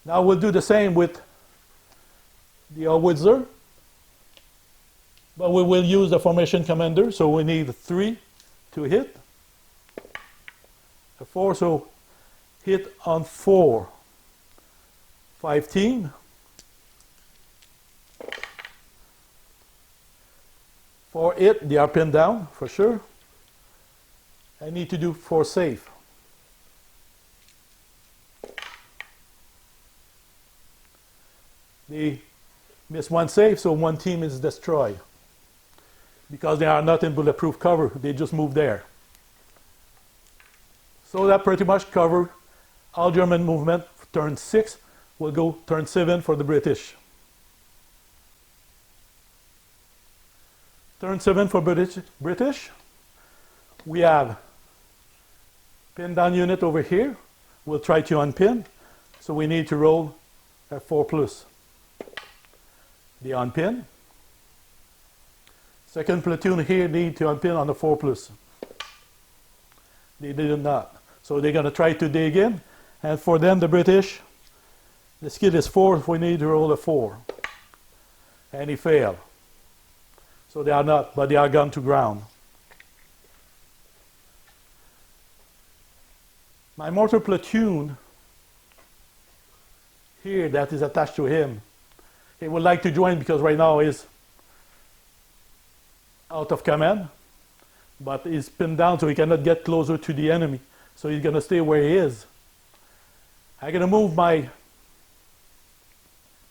Now we'll do the same with the howitzer, but we will use the formation commander, so we need 3 to hit. A 4, so hit on 4. 5 team. For it, they are pinned down for sure. I need to do 4 safe. They miss 1 save, so 1 team is destroyed. Because they are not in bulletproof cover, they just move there. So that pretty much covers all German movement. Turn 6, we'll go turn 7 for the British. Turn 7 for British. We have pin down unit over here. We'll try to unpin. So we need to roll a 4 plus. The unpin. Second platoon here need to unpin on the 4 plus. They did not. So they're going to try to dig in. And for them, the British, the skill is 4. We need to roll a 4. And he failed. So they are not, but they are gone to ground. My mortar platoon here that is attached to him, he would like to join because right now he's out of command, but he's pinned down so he cannot get closer to the enemy. So he's going to stay where he is. I'm going to move my...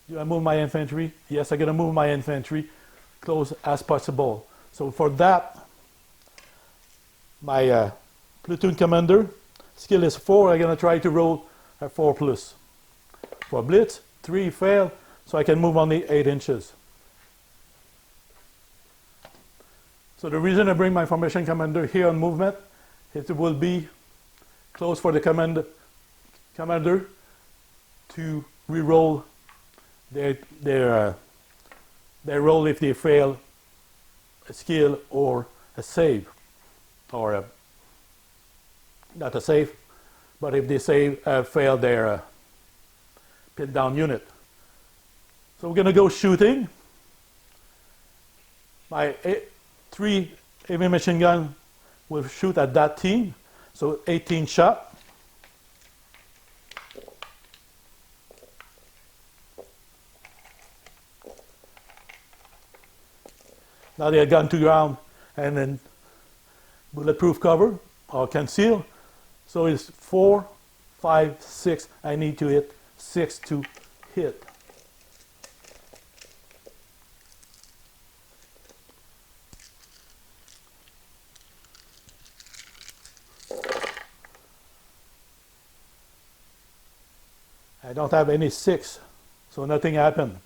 Do I move my infantry? Yes, I'm going to move my infantry close as possible. So for that, my platoon commander skill is 4. I'm going to try to roll a 4 plus. for blitz, 3 fail, so I can move only 8 inches. So the reason I bring my formation commander here on movement, it will be close for the commander to re-roll their roll if they fail a skill or a save, or not a save, but if they fail their pin down unit. So we're going to go shooting. My 3 heavy machine gun will shoot at that team, so 18 shot. Now they are gun to ground and then bulletproof cover or conceal. So it's 4, 5, 6. I need to hit 6 to hit. I don't have any 6, so nothing happened.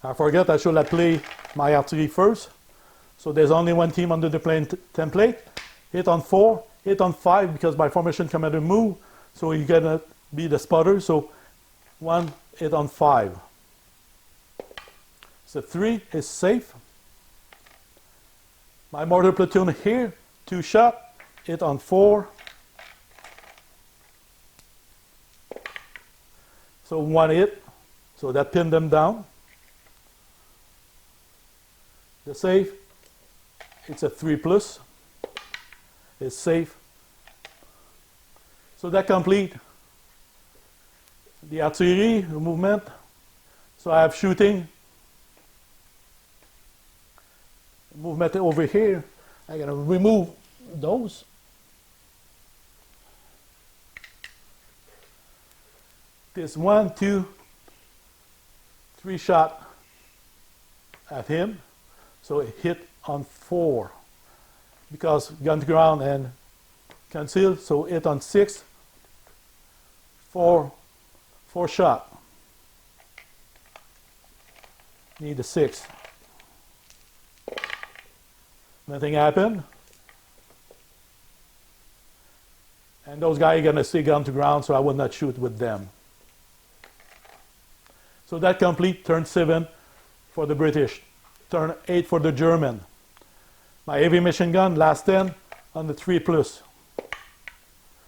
I forgot I should have played my artillery first. So there's only one team under the plane template. Hit on 4, hit on 5 because my formation commander moved. So you're going to be the spotter. So 1 hit on 5. So 3 is safe. My mortar platoon here, 2 shot, hit on 4. So 1 hit. So that pinned them down. The save, it's a 3+. It's safe. So that complete the artillery movement. So I have shooting. Movement over here. I'm going to remove those. This 1, 2, 3 shot at him. So it hit on 4 because gun to ground and conceal. So hit on 6, 4 shot. Need a 6. Nothing happened. And those guys are going to stay gun to ground, so I will not shoot with them. So that complete turn 7 for the British. Turn 8 for the German. My heavy machine gun, last 10 on the 3+.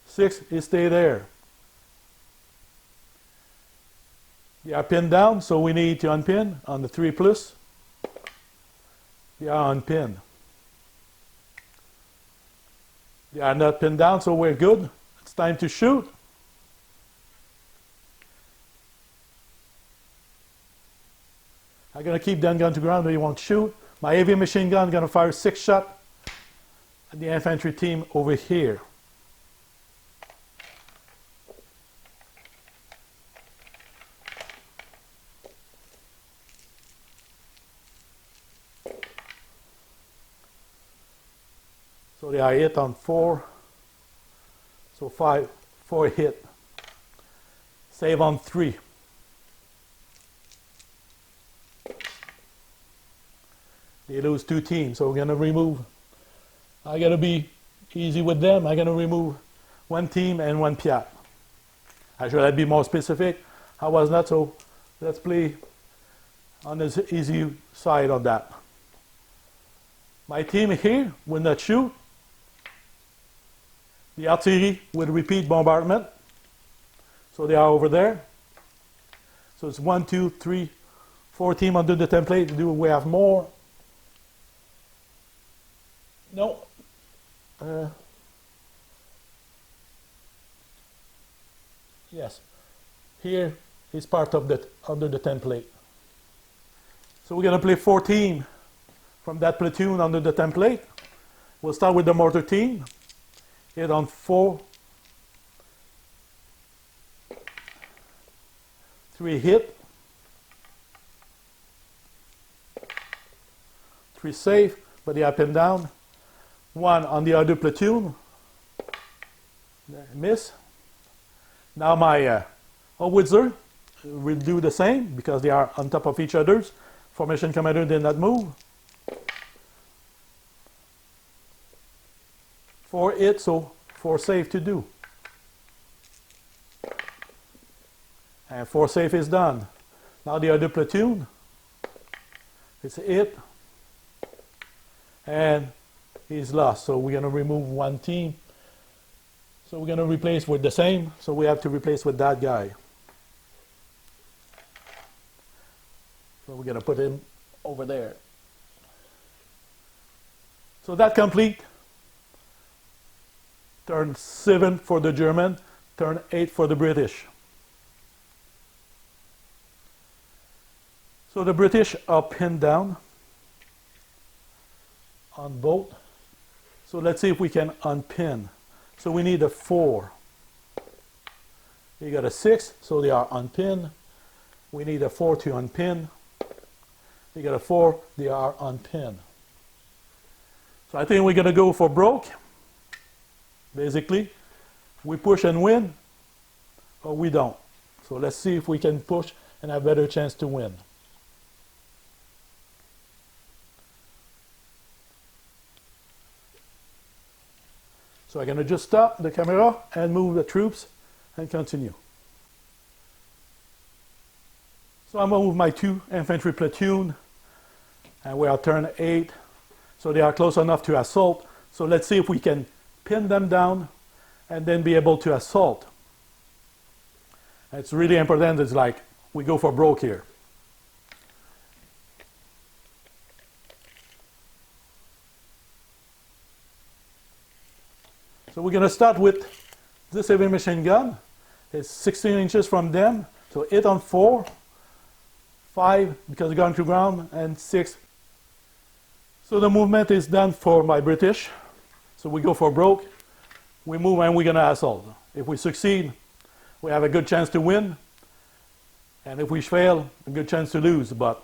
6 is stay there. They are pinned down, so we need to unpin on the 3+. They are unpinned. They are not pinned down, so we're good. It's time to shoot. I'm going to keep that gun to ground, but he won't shoot. My heavy machine gun going to fire 6 shots at the infantry team over here. So they are hit on 4. So 4 hit. Save on 3. They lose 2 teams, so we're going to remove. I got to be easy with them. I'm going to remove 1 team and 1 Piat. I should have been more specific. I was not, so let's play on the easy side on that. My team here will not shoot. The artillery will repeat bombardment. So they are over there. So it's 1, 2, 3, 4 teams under the template. Do we have more? No. Yes. Here is part of that under the template. So we're going to play 4 teams from that platoon under the template. We'll start with the mortar team. Hit on 4. 3 hit. 3 safe, but they are pinned down. 1 on the other platoon. Miss. Now my Howitzer will do the same because they are on top of each other. Formation commander did not move. 4 hit, so 4 save to do. And 4 save is done. Now the other platoon, it's a hit, and he's lost. So we're going to remove 1 team. So we're going to replace with the same. So we have to replace with that guy. So we're going to put him over there. So that complete. Turn 7 for the German, turn 8 for the British. So the British are pinned down on both. So let's see if we can unpin. So we need a 4. You got a 6, so they are unpinned. We need a 4 to unpin. You got a 4, they are unpinned. So I think we're going to go for broke. Basically, we push and win, or we don't. So let's see if we can push and have a better chance to win. So I'm going to just stop the camera and move the troops and continue. So I'm going to move my 2 infantry platoon, and we are turn 8. So they are close enough to assault. So let's see if we can pin them down and then be able to assault. It's really important. It's like we go for broke here. So we're going to start with this heavy machine gun. It's 16 inches from them. So 8 on 4, 5 because it's gone to ground, and 6. So the movement is done for my British. So we go for broke, we move, and we're going to assault. If we succeed, we have a good chance to win. And if we fail, a good chance to lose. But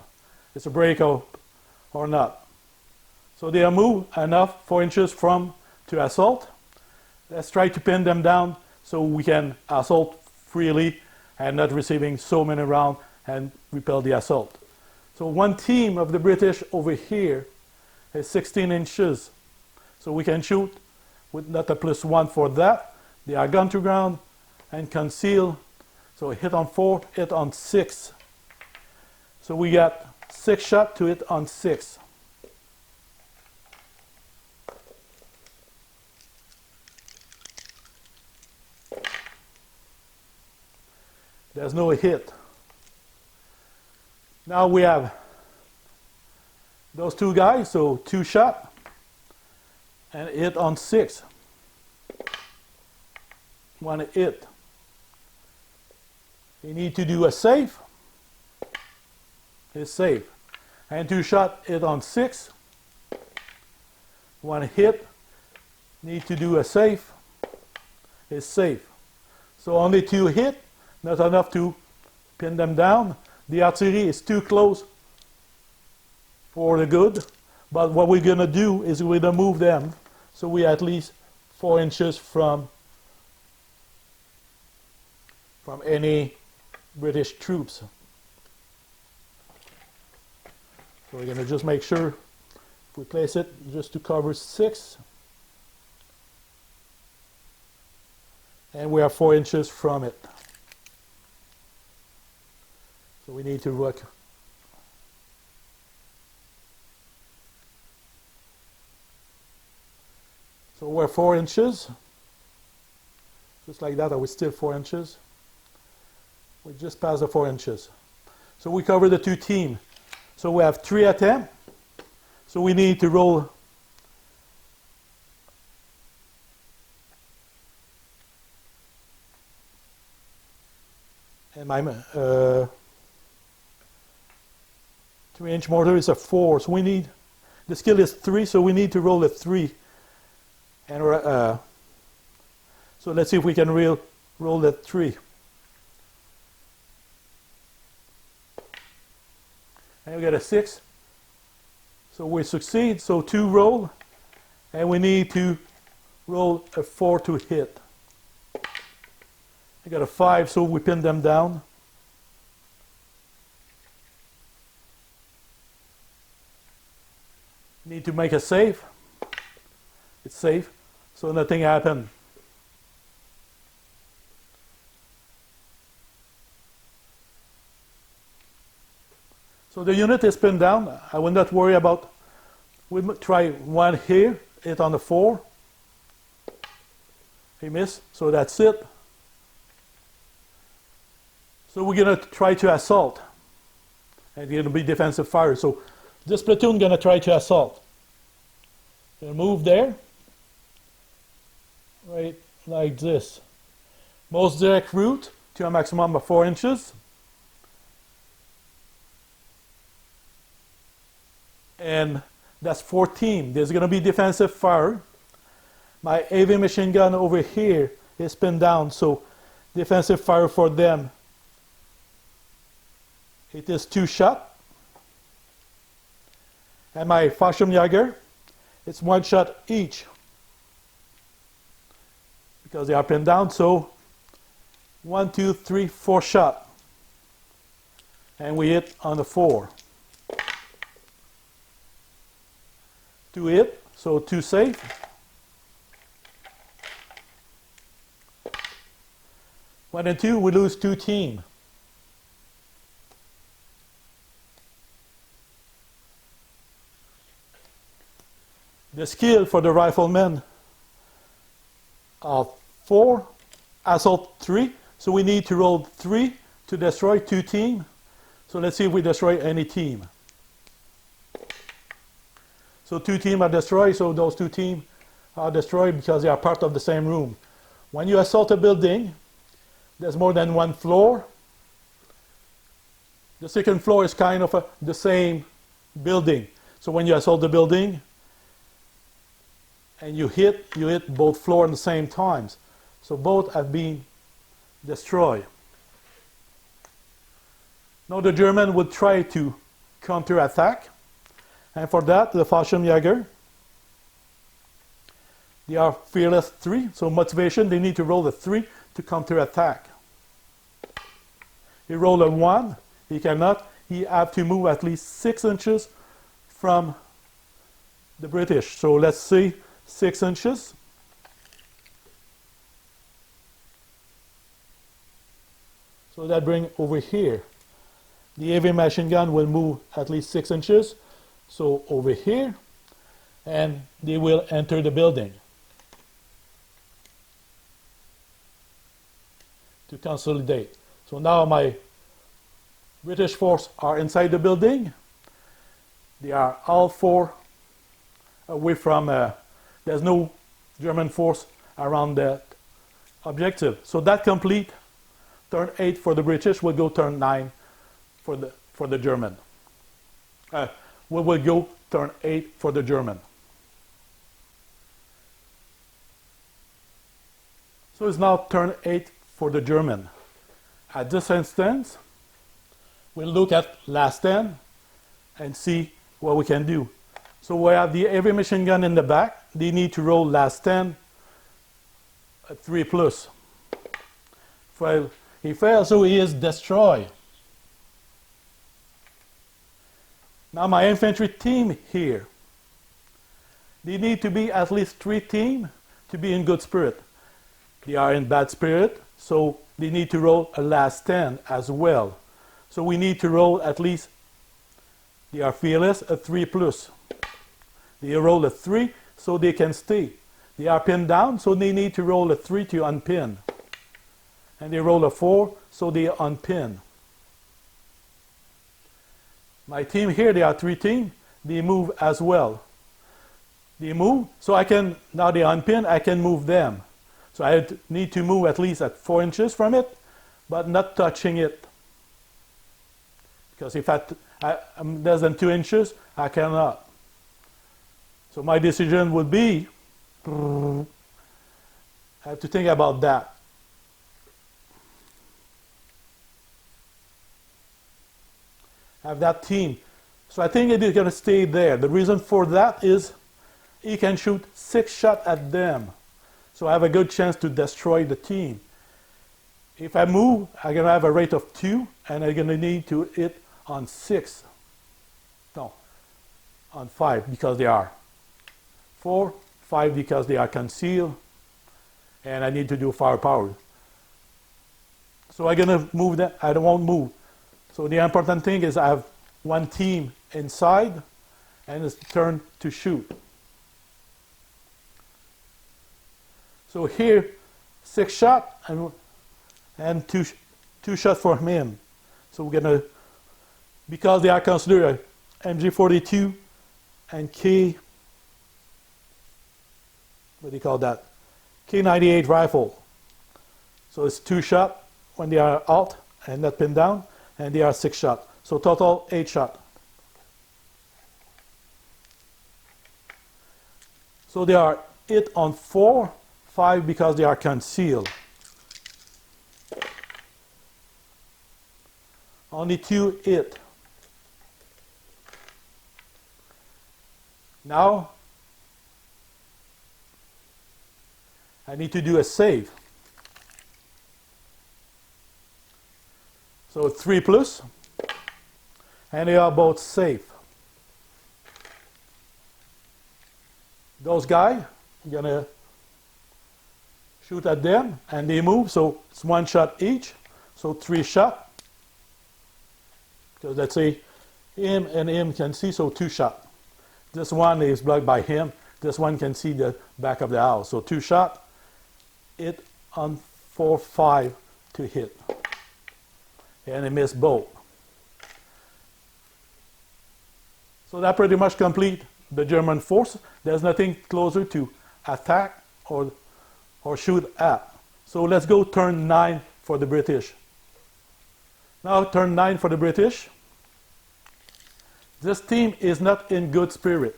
it's a breakout or not. So they are moved enough, 4 inches from to assault. Let's try to pin them down so we can assault freely and not receiving so many rounds and repel the assault. So 1 team of the British over here is 16 inches. So we can shoot with not a +1 for that. They are gun to ground and conceal. So hit on 4, hit on 6. So we got 6 shots to hit on 6. There's no hit. Now we have those 2 guys, so 2 shots. And hit on 6. 1 hit. You need to do a save. It's safe. And 2 shots hit on 6. 1 hit. Need to do a save. It's safe. So only 2 hit, not enough to pin them down. The artillery is too close for the good. But what we're going to do is we're going to move them so we're at least 4 inches from any British troops. So we're going to just make sure we place it just to cover 6. And we are 4 inches from it. So we need to work. So we're 4 inches. Just like that, are we still 4 inches? We just passed the 4 inches. So we cover the 2 teams. So we have 3 attempts. So we need to roll and my 3-inch mortar is a 4. So we need, the skill is 3, so we need to roll a 3. And so let's see if we can roll that 3. And we get a 6. So we succeed. So 2 roll. And we need to roll a 4 to hit. I got a 5, so we pin them down. Need to make a save. It's safe, so nothing happened. So the unit is pinned down. I will not worry about. We'll try one here, hit on the 4. He missed, so that's it. So we're going to try to assault. And it'll be defensive fire. So this platoon going to try to assault. They'll move there. Right like this. Most direct route to a maximum of 4 inches. And that's 14. There's going to be defensive fire. My heavy machine gun over here is pinned down, so defensive fire for them. It is 2 shot. And my Fallschirmjäger, it's 1 shot each. Because they are pinned down, so 1, 2, 3, 4 shot. And we hit on the 4. 2 hit, so 2 safe. One and 2, we lose 2 team. The skill for the riflemen are 4, assault 3. So we need to roll 3 to destroy 2 team. So let's see if we destroy any team. So 2 teams are destroyed, so those 2 teams are destroyed because they are part of the same room. When you assault a building, there's more than 1 floor. The second floor is kind of the same building. So when you assault the building and you hit both floors at the same times. So both have been destroyed. Now the German would try to counterattack. And for that, the Fallschirmjäger, they are fearless 3. So motivation, they need to roll a 3 to counterattack. He rolled a 1. He cannot. He have to move at least 6 inches from the British. So let's see, 6 inches. So that brings over here. The heavy machine gun will move at least 6 inches. So over here, and they will enter the building to consolidate. So now my British force are inside the building. They are all 4 away from, there's no German force around that objective. So that complete turn 8 for the British. Will go turn 9 for the German. We will go turn 8 for the German. So it's now turn 8 for the German. At this instance, we'll look at last stand and see what we can do. So we have the heavy machine gun in the back. They need to roll last stand a 3+. Well, he fails, so he is destroyed. Now my infantry team here, they need to be at least 3 teams to be in good spirit. They are in bad spirit, so they need to roll a last stand as well. So we need to roll at least, they are fearless, a 3+. They roll a 3 so they can stay. They are pinned down, so they need to roll a 3 to unpin. And they roll a 4 so they unpin. My team here, they are 3 teams. They move as well. They move, so I can, now they unpin, I can move them. So I need to move at least at 4 inches from it, but not touching it. Because if I'm less than 2 inches, I cannot. So my decision would be, I have to think about that. Have that team. So I think it is going to stay there. The reason for that is he can shoot 6 shots at them. So I have a good chance to destroy the team. If I move, I'm going to have a rate of 2, and I'm going to need to hit on 6. No, on 5 because they are 4, 5 because they are concealed, and I need to do firepower. So I'm going to move that. I won't move. So the important thing is I have one team inside, and it's turn to shoot. So here, 6 shot and two shot for him. So we're gonna, because they are considered MG42 and what do you call that? K98 rifle. So it's 2 shot when they are out and not pinned down, and they are 6 shot. So total 8 shot. So they are hit on 4, 5 because they are concealed. Only 2 hit. Now I need to do a save. So 3 plus, and they are both safe. Those guys, I'm gonna shoot at them, and they move, so it's 1 shot each, so 3 shot. Because let's say him and him can see, so 2 shot. This one is blocked by him. This one can see the back of the house, so 2 shot. Hit on 4, 5 to hit, and I miss both. So that pretty much complete the German force. There's nothing closer to attack or shoot at. So let's go turn 9 for the British. Now turn 9 for the British. This team is not in good spirit,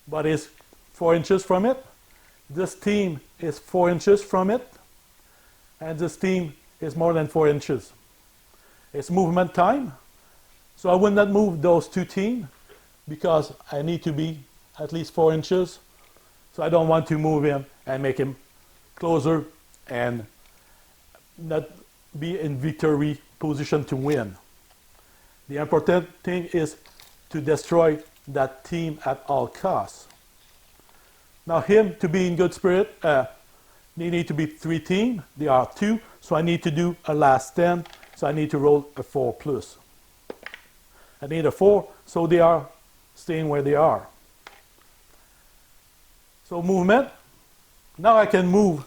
but is 4 inches from it. This team is 4 inches from it, and this team is more than 4 inches. It's movement time, so I will not move those 2 teams because I need to be at least 4 inches. So I don't want to move him and make him closer and not be in victory position to win. The important thing is to destroy that team at all costs. Now him to be in good spirit, they need to be 3 teams. They are 2, so I need to do a last stand. So I need to roll a 4 plus. I need a 4, so they are staying where they are. So movement. Now I can move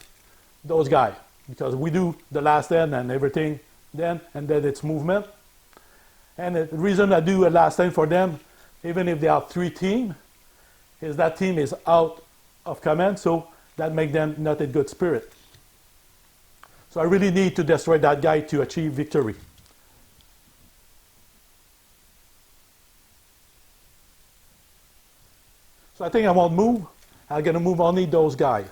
those guys because we do the last stand and everything then, and then it's movement. And the reason I do a last stand for them, even if they are 3 teams, is that team is out of command, so that makes them not in good spirit. So I really need to destroy that guy to achieve victory. So I think I won't move. I'm going to move only those guys.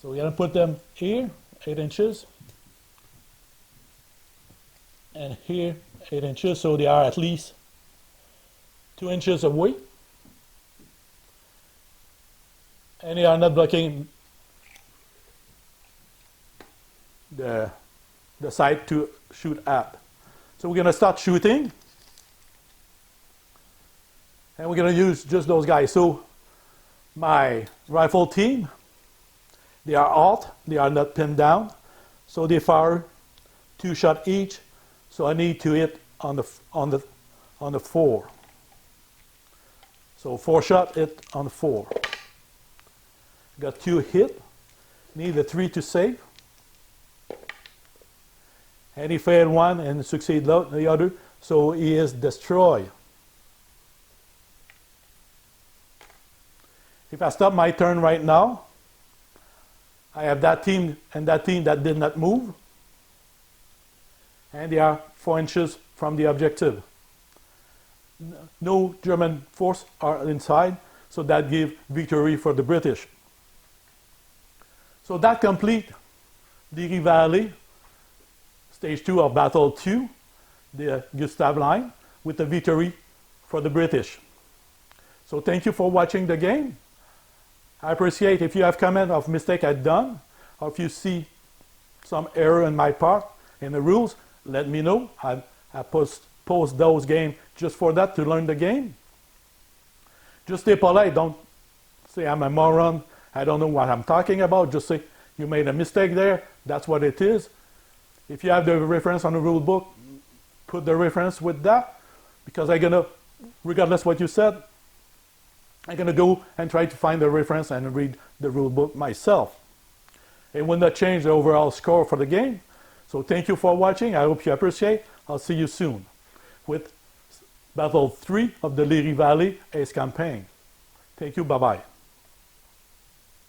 So we're going to put them here, 8 inches. And here, 8 inches, so they are at least 2 inches away. And they are not blocking the side to shoot at. So we're going to start shooting. And we're going to use just those guys. So my rifle team, they are out. They are not pinned down. So they fire 2 shots each. So I need to hit on the 4. So 4 shot hit on the 4. Got 2 hit. Need the 3 to save. And he failed 1 and succeed the other. So he is destroyed. If I stop my turn right now, I have that team and that team that did not move. And they are 4 inches from the objective. No German force are inside, so that gives victory for the British. So that complete LIRI Valley, stage 2 of battle 2, the GUSTAV line, with the victory for the British. So thank you for watching the game. I appreciate if you have comment of mistake I've done, or if you see some error in my part in the rules, let me know. I post those games just for that, to learn the game. Just stay polite. Don't say I'm a moron, I don't know what I'm talking about. Just say you made a mistake there. That's what it is. If you have the reference on the rule book, put the reference with that, because I'm going to, regardless what you said, I'm going to go and try to find the reference and read the rule book myself. It will not change the overall score for the game. So thank you for watching. I hope you appreciate. I'll see you soon with Battle 3 of the LIRI Valley Ace Campaign. Thank you. Bye-bye.